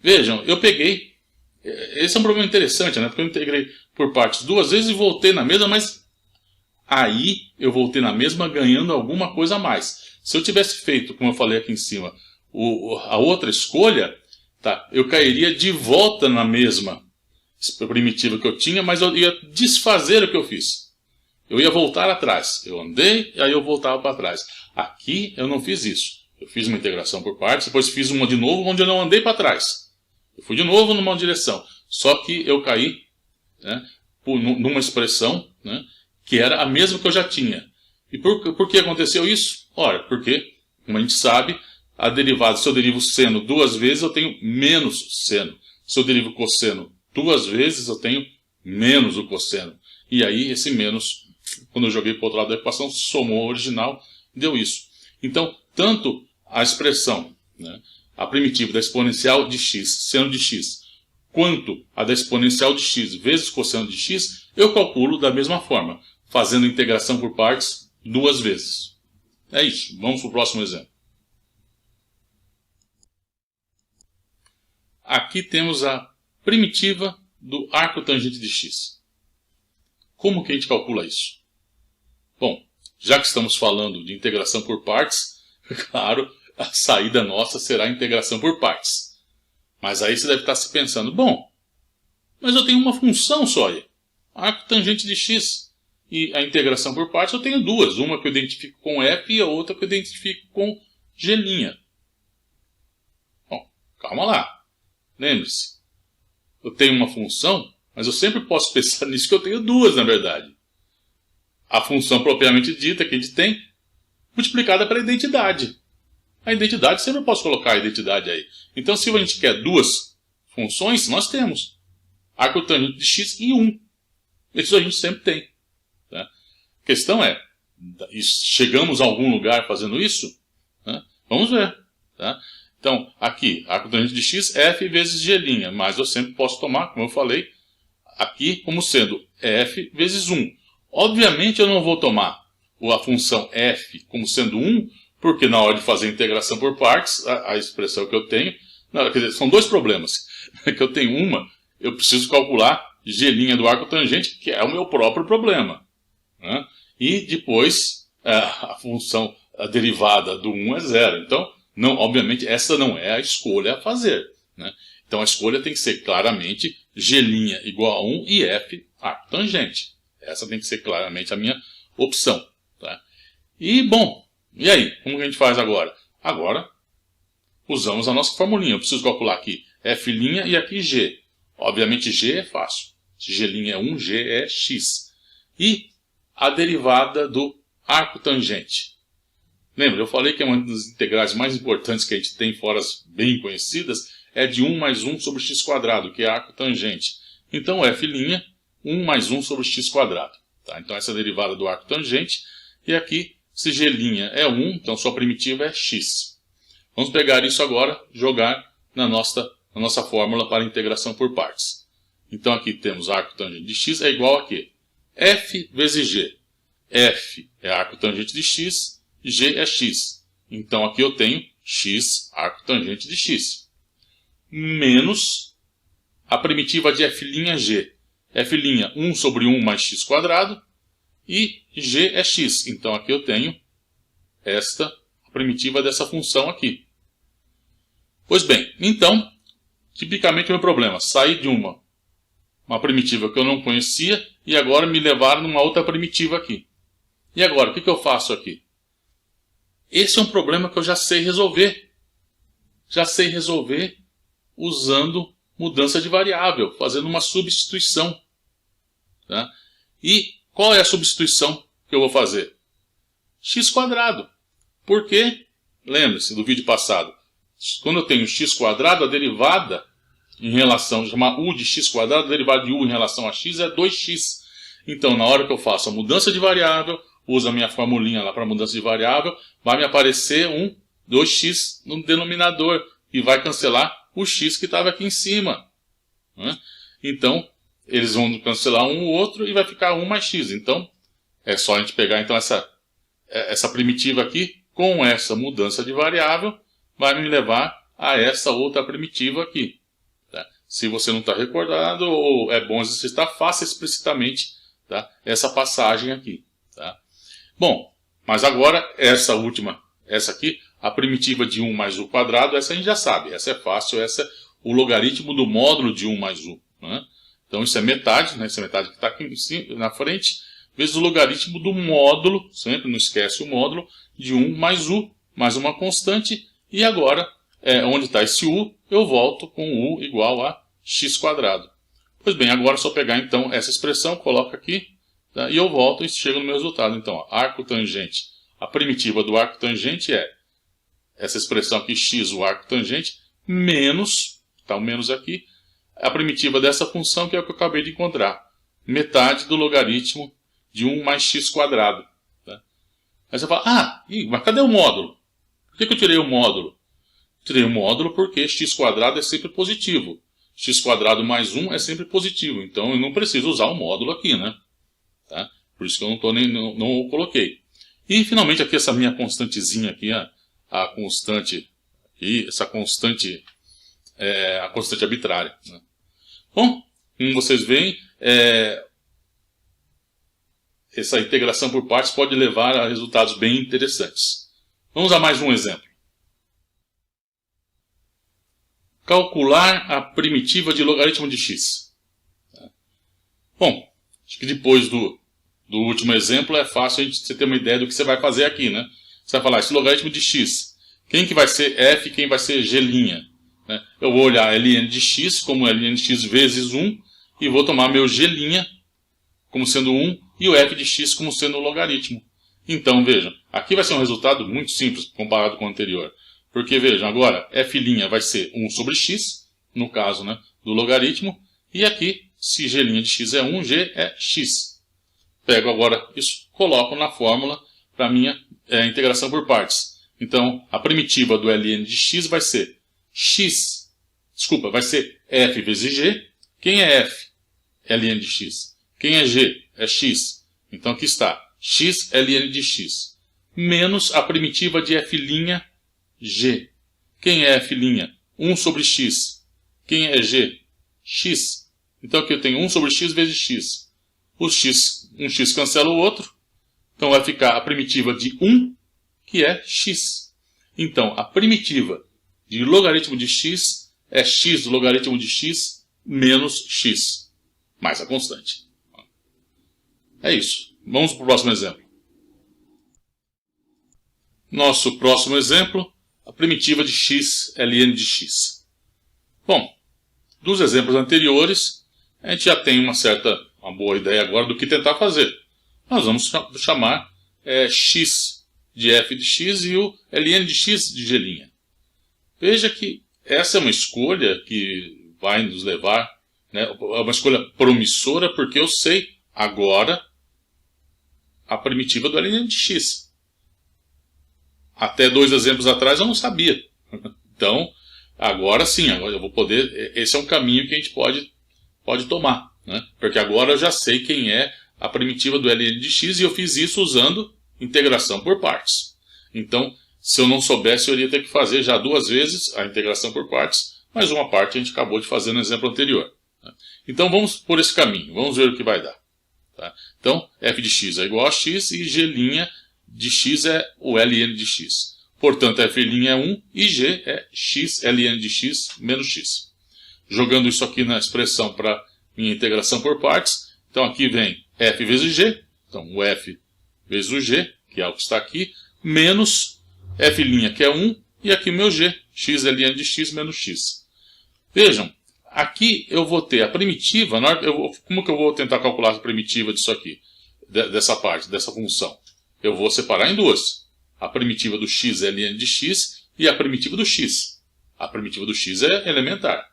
vejam, eu peguei, esse é um problema interessante, né? Porque eu integrei por partes duas vezes e voltei na mesma, mas aí eu voltei na mesma ganhando alguma coisa a mais. Se eu tivesse feito, como eu falei aqui em cima, a outra escolha, tá, eu cairia de volta na mesma primitiva que eu tinha, mas eu ia desfazer o que eu fiz. Eu ia voltar atrás. Eu andei e aí eu voltava para trás. Aqui eu não fiz isso. Eu fiz uma integração por partes, depois fiz uma de novo onde eu não andei para trás. Eu fui de novo numa direção. Só que eu caí, né, numa expressão, né, que era a mesma que eu já tinha. E por que aconteceu isso? Ora, porque, como a gente sabe, a derivada, se eu derivo seno duas vezes, eu tenho menos seno. Se eu derivo cosseno duas vezes, eu tenho menos o cosseno. E aí, esse menos, quando eu joguei para o outro lado da equação, somou ao original, deu isso. Então, tanto a expressão, né, a primitiva da exponencial de x, seno de x, quanto a da exponencial de x vezes cosseno de x, eu calculo da mesma forma, fazendo integração por partes duas vezes. É isso. Vamos para o próximo exemplo. Aqui temos a primitiva do arco tangente de x. Como que a gente calcula isso? Bom, já que estamos falando de integração por partes, claro, a saída nossa será a integração por partes. Mas aí você deve estar se pensando, bom, mas eu tenho uma função só aí, arco tangente de x. E a integração por partes eu tenho duas, uma que eu identifico com f e a outra que eu identifico com g'. Bom, calma lá. Lembre-se, eu tenho uma função, mas eu sempre posso pensar nisso que eu tenho duas, na verdade. A função propriamente dita que a gente tem, multiplicada pela identidade. A identidade, sempre eu posso colocar a identidade aí. Então, se a gente quer duas funções, nós temos arco tangente de x e 1. Isso a gente sempre tem. Tá? A questão é, chegamos a algum lugar fazendo isso? Tá? Vamos ver. Tá? Então, aqui, arco tangente de x, f vezes g', mas eu sempre posso tomar, como eu falei, aqui como sendo f vezes 1. Obviamente eu não vou tomar a função f como sendo 1, porque na hora de fazer a integração por partes, a expressão que eu tenho, não, quer dizer, são dois problemas. Que eu tenho eu preciso calcular g' do arco tangente, que é o meu próprio problema. Né? E depois, a função, a derivada do 1 é 0. Então, não, obviamente, essa não é a escolha a fazer. Né? Então, a escolha tem que ser claramente g' igual a 1 e f arco tangente. Essa tem que ser claramente a minha opção. Tá? E, bom, e aí? Como que a gente faz agora? Agora, usamos a nossa formulinha. Eu preciso calcular aqui f' e aqui g. Obviamente, g é fácil. Se g' é 1, g é x. E a derivada do arco tangente. Lembra, eu falei que é uma das integrais mais importantes que a gente tem, fora as bem conhecidas, é de 1 mais 1 sobre x², que é arco tangente. Então, f', 1 mais 1 sobre x². Tá? Então, essa é a derivada do arco tangente. E aqui, se g' é 1, então sua primitiva é x. Vamos pegar isso agora, jogar na nossa fórmula para integração por partes. Então, aqui temos arco tangente de x é igual a quê? F vezes g. F é arco tangente de x, g é x. Então, aqui eu tenho x arco tangente de x. Menos a primitiva de f'g. F', 1 sobre 1 mais x². E g é x. Então, aqui eu tenho esta primitiva dessa função aqui. Pois bem, então, tipicamente o meu problema, sair de uma primitiva que eu não conhecia e agora me levar numa outra primitiva aqui. E agora, o que eu faço aqui? Esse é um problema que eu já sei resolver. Já sei resolver usando mudança de variável, fazendo uma substituição. Tá? E qual é a substituição que eu vou fazer? x². Por quê? Lembre-se do vídeo passado. Quando eu tenho x², a derivada em relação, chamar u de x², a derivada de u em relação a x é 2x. Então, na hora que eu faço a mudança de variável, uso a minha formulinha lá para mudança de variável, vai me aparecer um 2x no denominador e vai cancelar o x que estava aqui em cima. Né? Então, eles vão cancelar um ou outro e vai ficar 1 mais x. Então, é só a gente pegar então, essa primitiva aqui, com essa mudança de variável, vai me levar a essa outra primitiva aqui. Tá? Se você não está recordado, ou é bom exercitar, faça explicitamente, tá? Essa passagem aqui. Tá? Bom, mas agora essa última, essa aqui, a primitiva de 1 mais u², essa a gente já sabe. Essa é fácil, essa é o logaritmo do módulo de 1 mais u. Né? Então isso é metade, né? Essa metade que está aqui na frente, vezes o logaritmo do módulo, sempre não esquece o módulo, de 1 mais u, mais uma constante, e agora, onde está esse u, eu volto com u igual a x². Pois bem, agora é só pegar então essa expressão, coloco aqui, tá? E eu volto e chego no meu resultado. Então, ó, arco tangente, a primitiva do arco tangente é essa expressão aqui, x, o arco tangente, menos, está o menos aqui, a primitiva dessa função que é o que eu acabei de encontrar. Metade do logaritmo de 1 mais x². Tá? Aí você fala, mas cadê o módulo? Por que eu tirei o módulo? Tirei o módulo porque x² é sempre positivo. x² mais 1 é sempre positivo. Então eu não preciso usar o módulo aqui, né? Tá? Por isso que eu não o coloquei. E finalmente aqui essa minha constantezinha aqui, a constante aqui, essa constante, a constante arbitrária. Né? Bom, como vocês veem, essa integração por partes pode levar a resultados bem interessantes. Vamos a mais um exemplo. Calcular a primitiva de logaritmo de x. Bom, acho que depois do último exemplo é fácil você ter uma ideia do que você vai fazer aqui, né? Você vai falar, esse logaritmo de x, quem que vai ser f e quem vai ser g'? Né? Eu vou olhar ln de x como ln de x vezes 1 e vou tomar meu g' como sendo 1 e o f de x como sendo o logaritmo. Então, vejam, aqui vai ser um resultado muito simples comparado com o anterior. Porque, vejam, agora f' vai ser 1 sobre x, no caso, né, do logaritmo, e aqui, se g' de x é 1, g é x. Pego agora isso, coloco na fórmula para a minha integração por partes. Então, a primitiva do ln de x vai ser vai ser f vezes g. Quem é f? Ln de x. Quem é g? É x. Então, aqui está, x ln de x, menos a primitiva de f' g. Quem é f'? 1 sobre x. Quem é g? X. Então, aqui eu tenho 1 sobre x vezes x. Um x cancela o outro. Então, vai ficar a primitiva de 1, que é x. Então, a primitiva de logaritmo de x é x do logaritmo de x menos x, mais a constante. É isso. Vamos para o próximo exemplo. Nosso próximo exemplo, a primitiva de x ln de x. Bom, dos exemplos anteriores, a gente já tem uma boa ideia agora do que tentar fazer. Nós vamos chamar x de f de x e o ln de x de g'. Veja que essa é uma escolha que vai nos levar, né, é uma escolha promissora, porque eu sei agora a primitiva do ln de x. Até 2 exemplos atrás eu não sabia. Então, agora sim, agora eu vou poder. Esse é um caminho que a gente pode tomar, né? Porque agora eu já sei quem é a primitiva do ln de x e eu fiz isso usando integração por partes. Então, se eu não soubesse, eu iria ter que fazer já 2 vezes a integração por partes, mas uma parte a gente acabou de fazer no exemplo anterior. Então, vamos por esse caminho, vamos ver o que vai dar. Tá? Então, f de x é igual a x e g' de x é o ln de x. Portanto, f' é 1 e g é x ln de x menos x. Jogando isso aqui na expressão para minha integração por partes, então aqui vem f vezes g, então o f vezes o g, que é o que está aqui, menos f', que é 1, e aqui o meu g, x ln de x menos x. Vejam, aqui eu vou ter a primitiva, como que eu vou tentar calcular a primitiva disso aqui, dessa parte, dessa função? Eu vou separar em 2. A primitiva do x ln de x e a primitiva do x. A primitiva do x é elementar.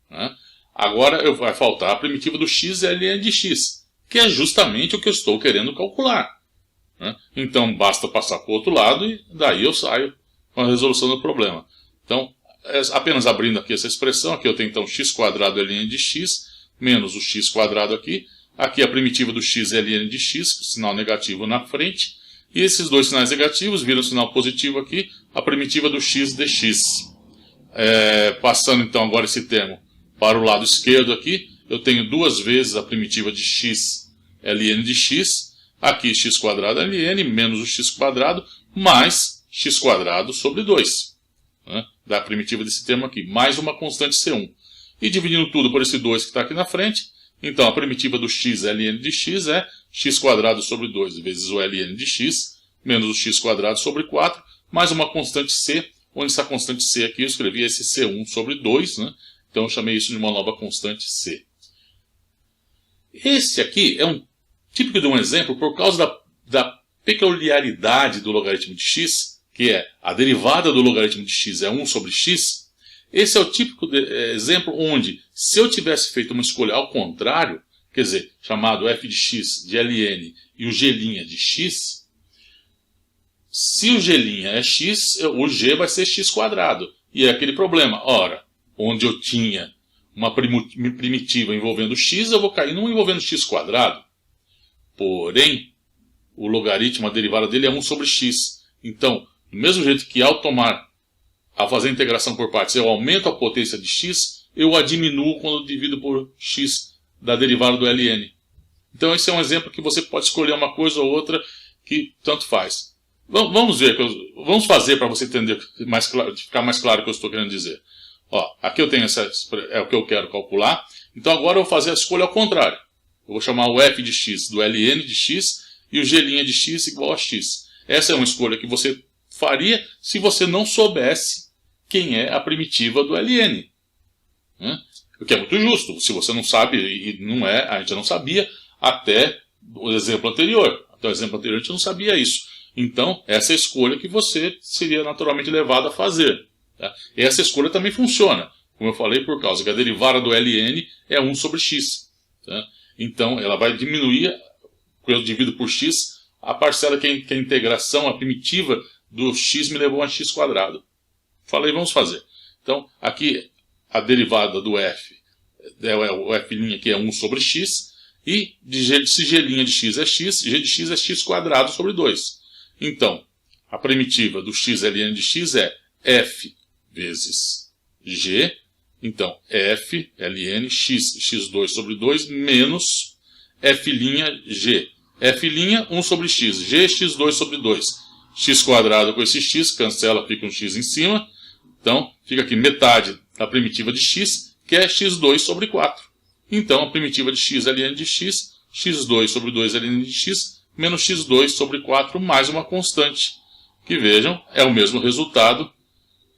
Né? Agora vai faltar a primitiva do x ln de x, que é justamente o que eu estou querendo calcular. Né? Então, basta passar para o outro lado e daí eu saio com a resolução do problema. Então, apenas abrindo aqui essa expressão, aqui eu tenho então x² ln de x menos o x² aqui. Aqui a primitiva do x ln de x, sinal negativo na frente. E esses 2 sinais negativos viram sinal positivo aqui, a primitiva do x dx. Passando então agora esse termo para o lado esquerdo aqui, eu tenho 2 vezes a primitiva de x ln de x, aqui x² ln menos o x² mais x² sobre 2. Né? Da primitiva desse termo aqui, mais uma constante C1. E dividindo tudo por esse 2 que está aqui na frente, então a primitiva do x ln de x é x² sobre 2 vezes o ln de x, menos o x² sobre 4, mais uma constante c, onde essa constante c aqui eu escrevi esse C1 sobre 2, né? Então eu chamei isso de uma nova constante c. Esse aqui é um típico de um exemplo por causa da peculiaridade do logaritmo de x, que é a derivada do logaritmo de x é 1 sobre x. Esse é o típico exemplo onde, se eu tivesse feito uma escolha ao contrário, quer dizer, chamado f de x de ln e o g' de x, se o g' é x, o g vai ser x². E é aquele problema, ora, onde eu tinha uma primitiva envolvendo x, eu vou cair num envolvendo x². Porém, o logaritmo, a derivada dele é 1 sobre x. Então, do mesmo jeito que ao fazer a integração por partes, eu aumento a potência de x, eu a diminuo quando eu divido por x da derivada do ln. Então esse é um exemplo que você pode escolher uma coisa ou outra que tanto faz. Vamos ver, vamos fazer para você entender mais claro, ficar mais claro o que eu estou querendo dizer. Ó, aqui eu tenho é o que eu quero calcular. Então agora eu vou fazer a escolha ao contrário. Eu vou chamar o f de x do ln de x e o g' de x igual a x. Essa é uma escolha que você faria se você não soubesse quem é a primitiva do ln. O que é muito justo. Se você não sabe, e não é, a gente não sabia até o exemplo anterior. Até o exemplo anterior a gente não sabia isso. Então, essa é a escolha que você seria naturalmente levado a fazer. Tá? Essa escolha também funciona. Como eu falei, por causa que a derivada do ln é 1 sobre x. Tá? Então, ela vai diminuir, quando eu divido por x, a parcela que a integração, a primitiva do x me levou a x². Falei, vamos fazer. Então, aqui a derivada do f, o f' aqui é 1 sobre x, e se g' de x é x, g de x é x² sobre 2. Então, a primitiva do x ln de x é f vezes g. Então, f ln x, x2 sobre 2, menos f'g. F' 1 sobre x, g, x2 sobre 2. X² com esse x, cancela, fica um x em cima. Então, fica aqui metade da primitiva de x, que é x2 sobre 4. Então, a primitiva de x ln de x, x2 sobre 2 ln de x, menos x2 sobre 4, mais uma constante. Que vejam, é o mesmo resultado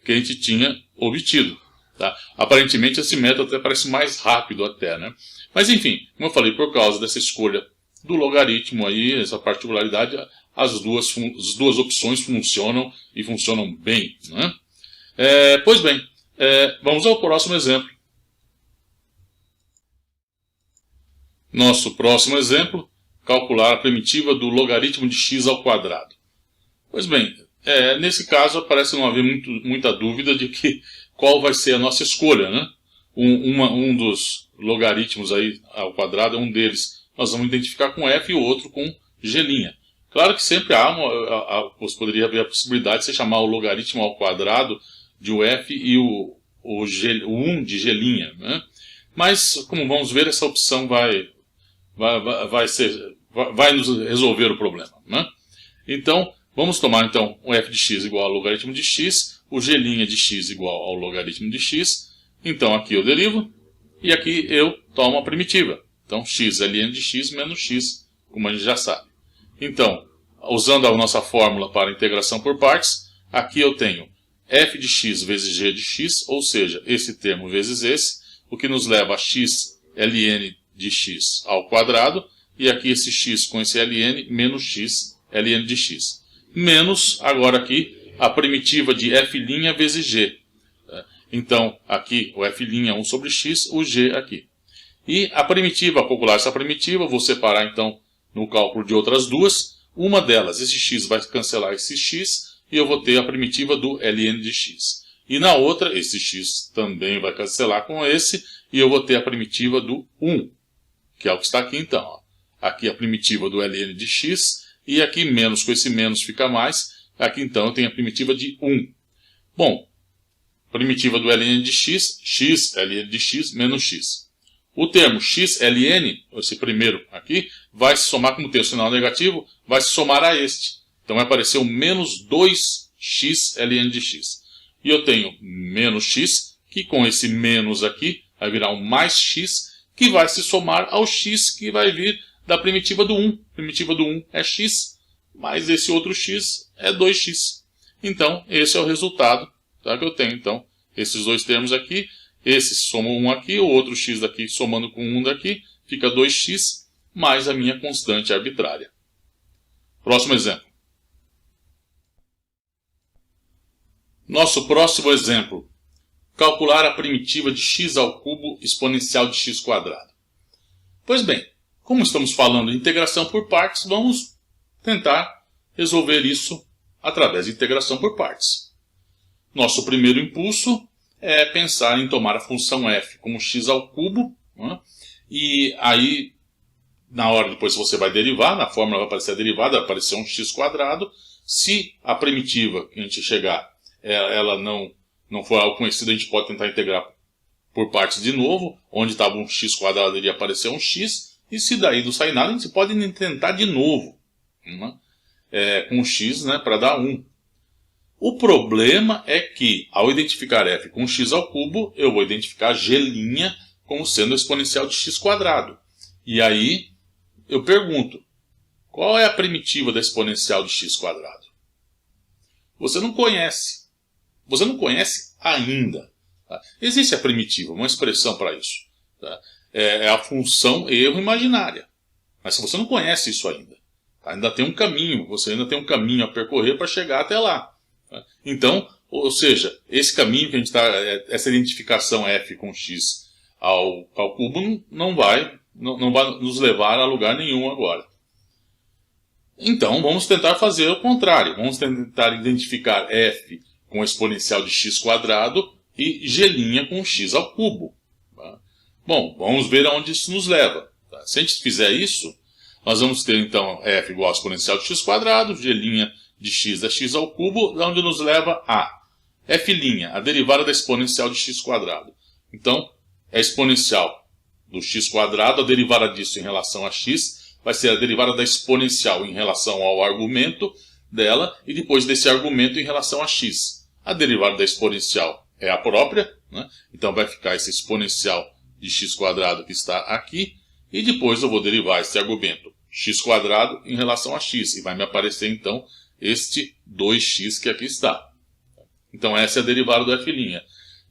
que a gente tinha obtido. Tá? Aparentemente, esse método até parece mais rápido até, né? Mas, enfim, como eu falei, por causa dessa escolha do logaritmo aí, essa particularidade, as duas opções funcionam e funcionam bem. Né? Pois bem, vamos ao próximo exemplo. Nosso próximo exemplo, calcular a primitiva do logaritmo de x². Pois bem, nesse caso parece não haver muita dúvida de qual vai ser a nossa escolha. Né? Um dos logaritmos aí ao quadrado é um deles. Nós vamos identificar com f e o outro com g'. Claro que sempre você poderia haver a possibilidade de você chamar o logaritmo ao quadrado de o f e o 1 de g'. Né? Mas, como vamos ver, essa opção vai nos resolver o problema. Né? Então, vamos tomar então o f de x igual ao logaritmo de x, o g' de x igual ao logaritmo de x. Então, aqui eu derivo e aqui eu tomo a primitiva. Então, x ln de x menos x, como a gente já sabe. Então, usando a nossa fórmula para integração por partes, aqui eu tenho f de x vezes g de x, ou seja, esse termo vezes esse, o que nos leva a x ln de x ao quadrado, e aqui esse x com esse ln menos x ln de x. Menos, agora aqui, a primitiva de f' vezes g. Então, aqui o f' é 1 sobre x, o g aqui. E a primitiva, ao calcular essa primitiva, eu vou separar então no cálculo de outras duas. Uma delas, esse x vai cancelar esse x, e eu vou ter a primitiva do ln de x. E na outra, esse x também vai cancelar com esse, e eu vou ter a primitiva do 1, que é o que está aqui então. Ó. Aqui a primitiva do ln de x, e aqui menos com esse menos fica mais. Aqui então eu tenho a primitiva de 1. Bom, primitiva do ln de x, x ln de x menos x. O termo xln, esse primeiro aqui, vai se somar, como tem o sinal negativo, vai se somar a este. Então vai aparecer o menos 2x ln de x. E eu tenho menos x, que com esse menos aqui, vai virar um mais x, que vai se somar ao x que vai vir da primitiva do 1. A primitiva do 1 é x, mais esse outro x é 2x. Então, esse é o resultado, tá, que eu tenho. Então, esses dois termos aqui, esse soma 1 aqui, o outro x daqui somando com 1 daqui, fica 2x, mais a minha constante arbitrária. Próximo exemplo. Nosso próximo exemplo. Calcular a primitiva de x ao cubo exponencial de x². Pois bem, como estamos falando de integração por partes, vamos tentar resolver isso através de integração por partes. Nosso primeiro impulso é pensar em tomar a função f como x ao cubo, né? E aí, na hora depois você vai derivar, na fórmula vai aparecer a derivada, vai aparecer um x². Se a primitiva que a gente chegar, ela não for algo conhecido, a gente pode tentar integrar por partes de novo, onde estava um x quadrado iria aparecer um x, e se daí não sair nada, a gente pode tentar de novo, né? Com x, né, para dar 1. O problema é que, ao identificar f com x ao cubo, eu vou identificar g' como sendo a exponencial de x quadrado. E aí, eu pergunto, qual é a primitiva da exponencial de x quadrado? Você não conhece. Você não conhece ainda. Tá? Existe a primitiva, uma expressão para isso. Tá? É a função erro imaginária. Mas se você não conhece isso ainda, tá? Ainda tem um caminho, você ainda tem um caminho a percorrer para chegar até lá. Tá? Então, ou seja, esse caminho que a gente está, essa identificação f com x ao cubo não vai nos levar a lugar nenhum agora. Então, vamos tentar fazer o contrário. Vamos tentar identificar f com exponencial de x quadrado e g' com x ao cubo. Tá? Bom, vamos ver aonde isso nos leva. Tá? Se a gente fizer isso, nós vamos ter então f igual a exponencial de x quadrado, g' de x é x ao cubo, onde nos leva a f', a derivada da exponencial de x quadrado. Então, a exponencial do x quadrado, a derivada disso em relação a x, vai ser a derivada da exponencial em relação ao argumento dela, e depois desse argumento em relação a x. A derivada da exponencial é a própria, né? Então vai ficar esse exponencial de x quadrado que está aqui, e depois eu vou derivar esse argumento x quadrado em relação a x, e vai me aparecer então este 2x que aqui está. Então essa é a derivada do f'.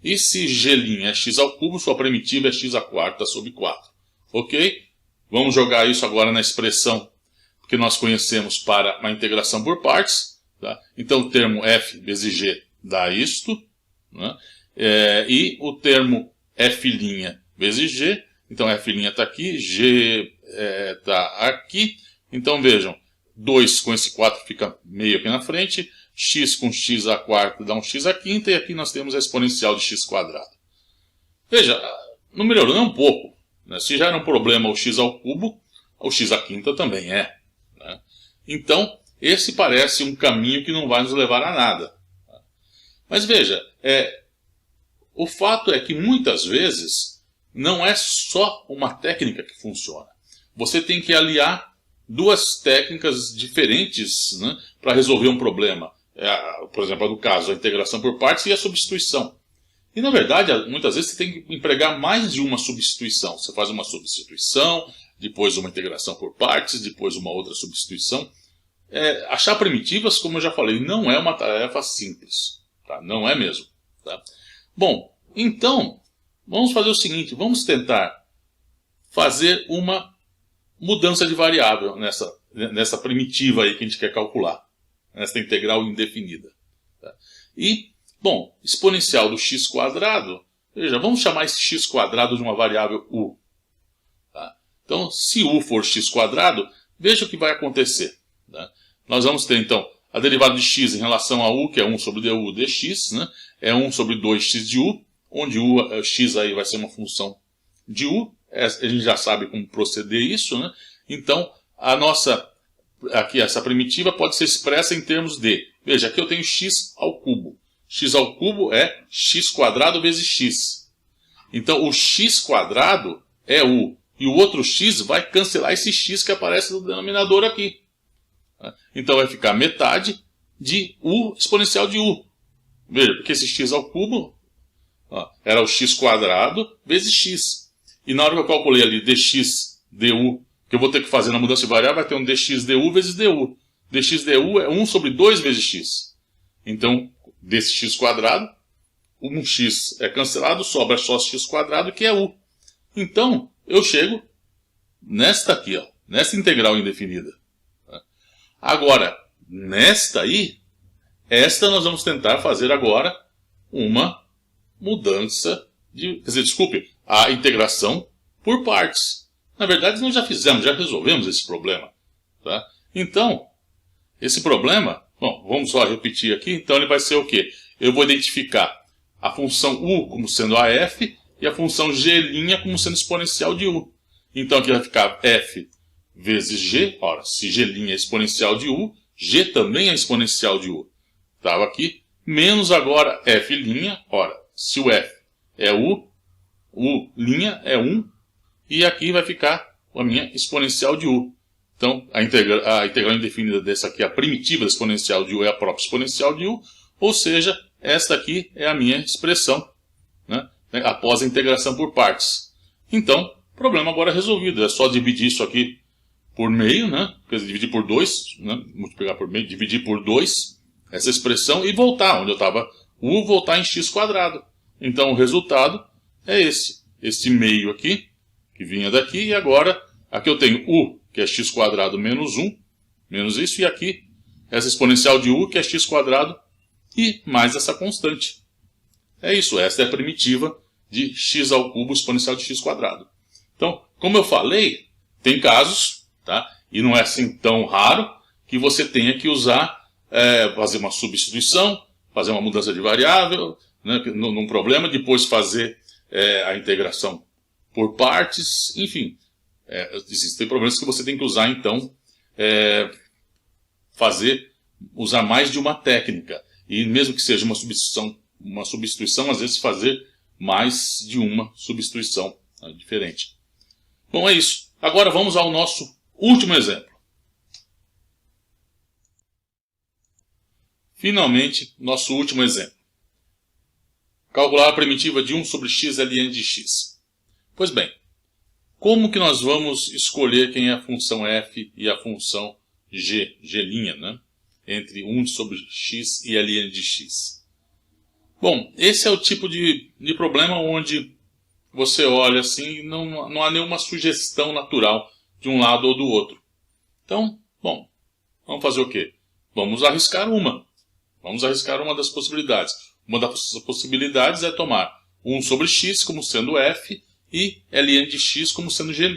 E se g' é x ao cubo, sua primitiva é x à quarta sobre 4. Ok? Vamos jogar isso agora na expressão que nós conhecemos para uma integração por partes. Tá? Então o termo f vezes g dá isto, né? E o termo f' vezes g, então f' está aqui, g está aqui. Então vejam, 2 com esse 4 fica meio aqui na frente, x com x à quarta dá um x à quinta, e aqui nós temos a exponencial de x quadrado. Veja, não melhorou nem um pouco. Né? Se já era um problema o x ao cubo, o x à quinta também é. Né? Então, esse parece um caminho que não vai nos levar a nada. Mas veja, o fato é que muitas vezes não é só uma técnica que funciona. Você tem que aliar duas técnicas diferentes, né, para resolver um problema. Por exemplo, no caso, a integração por partes e a substituição. E na verdade, muitas vezes você tem que empregar mais de uma substituição. Você faz uma substituição, depois uma integração por partes, depois uma outra substituição. Achar primitivas, como eu já falei, não é uma tarefa simples. Tá? Não é mesmo. Tá? Bom, então, vamos fazer o seguinte, vamos tentar fazer uma mudança de variável nessa primitiva aí que a gente quer calcular, nessa integral indefinida. Tá? E, bom, exponencial do x quadrado, veja, vamos chamar esse x quadrado de uma variável u. Tá? Então, se u for x quadrado, veja o que vai acontecer. Tá? Nós vamos ter, então, a derivada de x em relação a u, que é 1 sobre du dx, né? É 1 sobre 2x de u, onde x aí vai ser uma função de u. A gente já sabe como proceder isso, né? Então, aqui essa primitiva pode ser expressa em termos de, veja, aqui eu tenho x ao cubo. X ao cubo é x quadrado vezes x. Então, o x quadrado é u, e o outro x vai cancelar esse x que aparece no denominador aqui. Então vai ficar metade de u exponencial de u. Veja, porque esse x ao cubo era o x quadrado vezes x. E na hora que eu calculei ali dx du, que eu vou ter que fazer na mudança de variável, vai ter um dx du vezes du. Dx du é 1 sobre 2 vezes x. Então, desse x quadrado, um x é cancelado, sobra só x quadrado, que é u. Então, eu chego nesta aqui, nessa integral indefinida. Agora, nesta aí, esta nós vamos tentar fazer agora uma mudança de... Quer dizer, desculpe, a integração por partes. Na verdade, nós já fizemos, já resolvemos esse problema. Tá? Então, esse problema... Bom, vamos só repetir aqui. Então, ele vai ser o quê? Eu vou identificar a função u como sendo a f e a função g' como sendo exponencial de u. Então, aqui vai ficar f vezes g. Ora, se g' é exponencial de u, g também é exponencial de u. Estava aqui. Menos agora f'. Ora, se o f é u, U' é 1, e aqui vai ficar a minha exponencial de U. Então, a integral indefinida dessa aqui, a primitiva da exponencial de U, é a própria exponencial de U, ou seja, esta aqui é a minha expressão, né, após a integração por partes. Então, problema agora resolvido. É só dividir isso aqui por meio, né, quer dizer, dividir por 2, né, multiplicar por meio, dividir por 2, essa expressão, e voltar onde eu estava, U voltar em x quadrado. Então, o resultado é este meio aqui, que vinha daqui, e agora, aqui eu tenho U, que é x quadrado menos 1, menos isso, e aqui, essa exponencial de U, que é x quadrado, e mais essa constante. É isso, esta é a primitiva de x ao cubo exponencial de x quadrado. Então, como eu falei, tem casos, tá? E não é assim tão raro, que você tenha que usar, fazer uma substituição, fazer uma mudança de variável, né, num problema, depois fazer a integração por partes, enfim. Existem problemas que você tem que usar, então, usar mais de uma técnica. E mesmo que seja uma substituição, às vezes fazer mais de uma substituição, né, diferente. Bom, é isso. Agora vamos ao nosso último exemplo. Finalmente, nosso último exemplo. Calcular a primitiva de 1 sobre x ln de x. Pois bem, como que nós vamos escolher quem é a função f e a função g, g', né? Entre 1 sobre x e ln de x. Bom, esse é o tipo de problema onde você olha assim e não há nenhuma sugestão natural de um lado ou do outro. Então, bom, vamos fazer o quê? Vamos arriscar uma. Vamos arriscar uma das possibilidades. Uma das possibilidades é tomar 1 sobre x como sendo f e ln de x como sendo g'.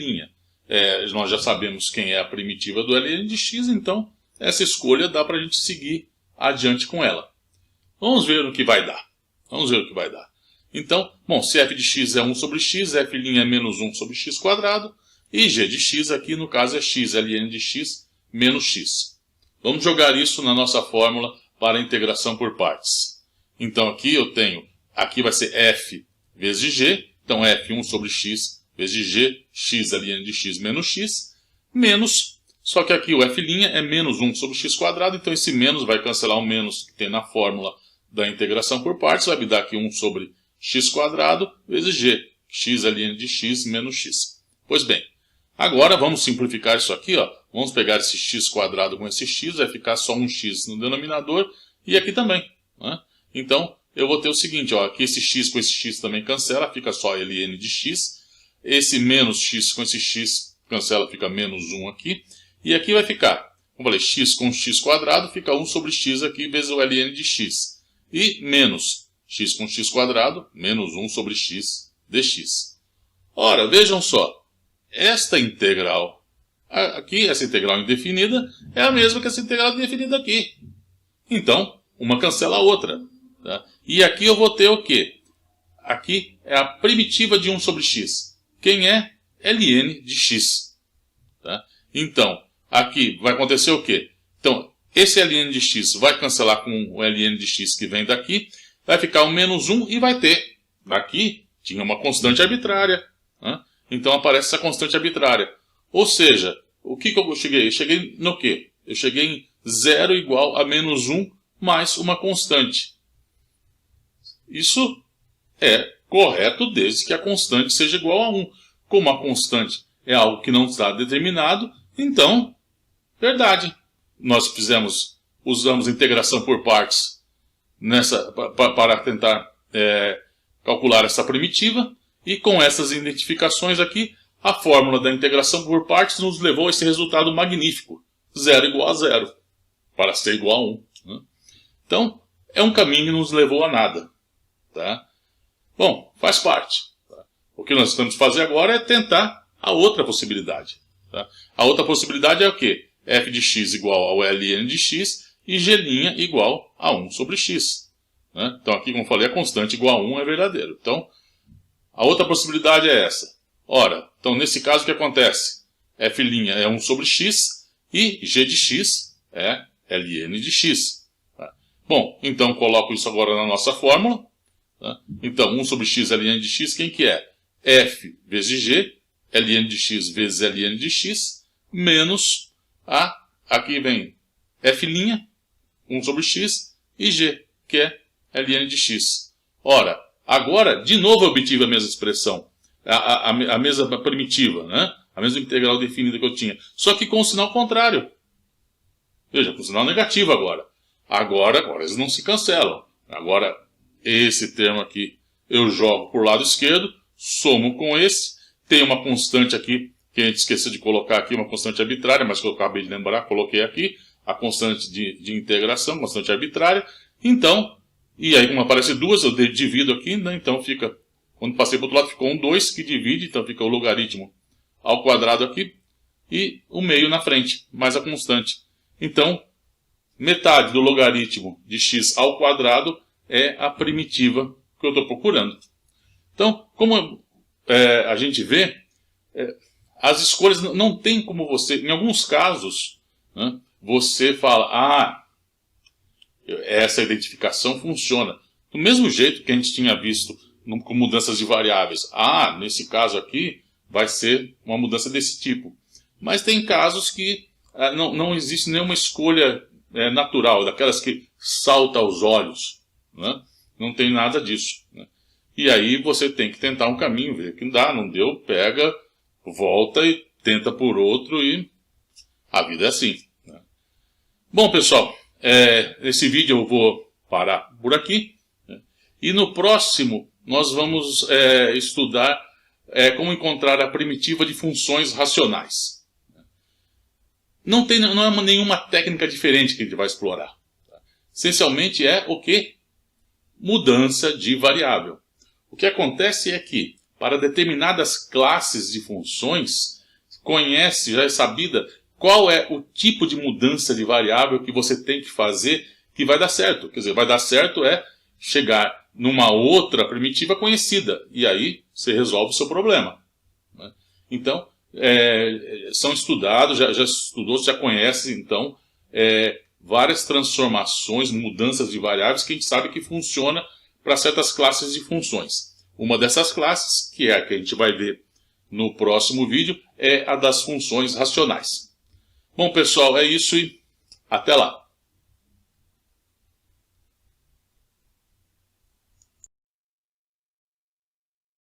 Nós já sabemos quem é a primitiva do ln de x, então essa escolha dá para a gente seguir adiante com ela. Vamos ver o que vai dar. Vamos ver o que vai dar. Então, bom, se f de x é 1 sobre x, f' é menos 1 sobre x quadrado, e g de x aqui, no caso, é x ln de x menos x. Vamos jogar isso na nossa fórmula para a integração por partes. Então aqui eu tenho, aqui vai ser f vezes g, então f 1 sobre x vezes g, x ln de x menos x, menos, só que aqui o f' é menos 1 sobre x quadrado, então esse menos vai cancelar o menos que tem na fórmula da integração por partes, vai me dar aqui 1 sobre x quadrado vezes g, x ln de x menos x. Pois bem, agora vamos simplificar isso aqui, ó. Vamos pegar esse x quadrado com esse x, vai ficar só um x no denominador, e aqui também, né? Então, eu vou ter o seguinte, ó, aqui esse x com esse x também cancela, fica só ln de x. Esse menos x com esse x cancela, fica menos 1 aqui. E aqui vai ficar, como eu falei, x com x quadrado, fica 1 sobre x aqui vezes o ln de x. E menos x com x quadrado, menos 1 sobre x dx. Ora, vejam só, esta integral aqui, essa integral indefinida, é a mesma que essa integral indefinida aqui. Então, uma cancela a outra. Tá? E aqui eu vou ter o quê? Aqui é a primitiva de 1 sobre x. Quem é? ln de x. Tá? Então, aqui vai acontecer o quê? Então, esse ln de x vai cancelar com o ln de x que vem daqui, vai ficar o menos 1 e vai ter. Aqui tinha uma constante arbitrária. Né? Então aparece essa constante arbitrária. Ou seja, o que eu cheguei? Eu cheguei no quê? Eu cheguei em 0 igual a menos 1 mais uma constante. Isso é correto desde que a constante seja igual a 1. Como a constante é algo que não está determinado, então, verdade. Nós usamos integração por partes para tentar calcular essa primitiva, e com essas identificações aqui, a fórmula da integração por partes nos levou a esse resultado magnífico, 0 igual a 0, para c igual a 1. Né? Então, é um caminho que nos levou a nada. Tá? Bom, faz parte. Tá? O que nós temos que fazer agora é tentar a outra possibilidade. Tá? A outra possibilidade é o quê? F de x igual ao ln de x e g' igual a 1 sobre x. Né? Então aqui, como eu falei, a constante igual a 1 é verdadeiro. Então, a outra possibilidade é essa. Ora, então nesse caso o que acontece? F' é 1 sobre x e g de x é ln de x. Tá? Bom, então coloco isso agora na nossa fórmula. Tá? Então 1 sobre x ln de x, quem que é? f vezes g, ln de x vezes ln de x, menos aqui vem f', 1 sobre x, e g, que é ln de x. Ora, agora, de novo eu obtive a mesma expressão, a mesma primitiva, né? A mesma integral definida que eu tinha, só que com o sinal contrário. Veja, com o sinal negativo agora. Agora eles não se cancelam. Agora, esse termo aqui eu jogo por lado esquerdo, somo com esse, tem uma constante aqui, que a gente esqueceu de colocar aqui, uma constante arbitrária, mas que eu acabei de lembrar, coloquei aqui, a constante de integração, constante arbitrária. Então, e aí como aparece duas, eu divido aqui, né? Então fica, quando passei para o outro lado, ficou um 2 que divide, então fica o logaritmo ao quadrado aqui, e o meio na frente, mais a constante. Então, metade do logaritmo de x ao quadrado é a primitiva que eu estou procurando. Então, como a gente vê, as escolhas não tem como você, em alguns casos, né, você fala, essa identificação funciona. Do mesmo jeito que a gente tinha visto com mudanças de variáveis. Nesse caso aqui, vai ser uma mudança desse tipo. Mas tem casos que não existe nenhuma escolha natural, daquelas que salta aos olhos, né? Não tem nada disso, né? E aí você tem que tentar um caminho, ver que não deu, pega, volta e tenta por outro, e a vida é assim, né? Bom, pessoal, esse vídeo eu vou parar por aqui, né? E no próximo nós vamos estudar como encontrar a primitiva de funções racionais. Não é nenhuma técnica diferente que a gente vai explorar. Essencialmente é o quê? Mudança de variável. O que acontece é que, para determinadas classes de funções, já é sabida qual é o tipo de mudança de variável que você tem que fazer que vai dar certo. Quer dizer, vai dar certo chegar numa outra primitiva conhecida, e aí você resolve o seu problema, né? Então, são estudados, já estudou, já conhece, então, várias transformações, mudanças de variáveis que a gente sabe que funciona para certas classes de funções. Uma dessas classes, que é a que a gente vai ver no próximo vídeo, é a das funções racionais. Bom, pessoal, é isso e até lá!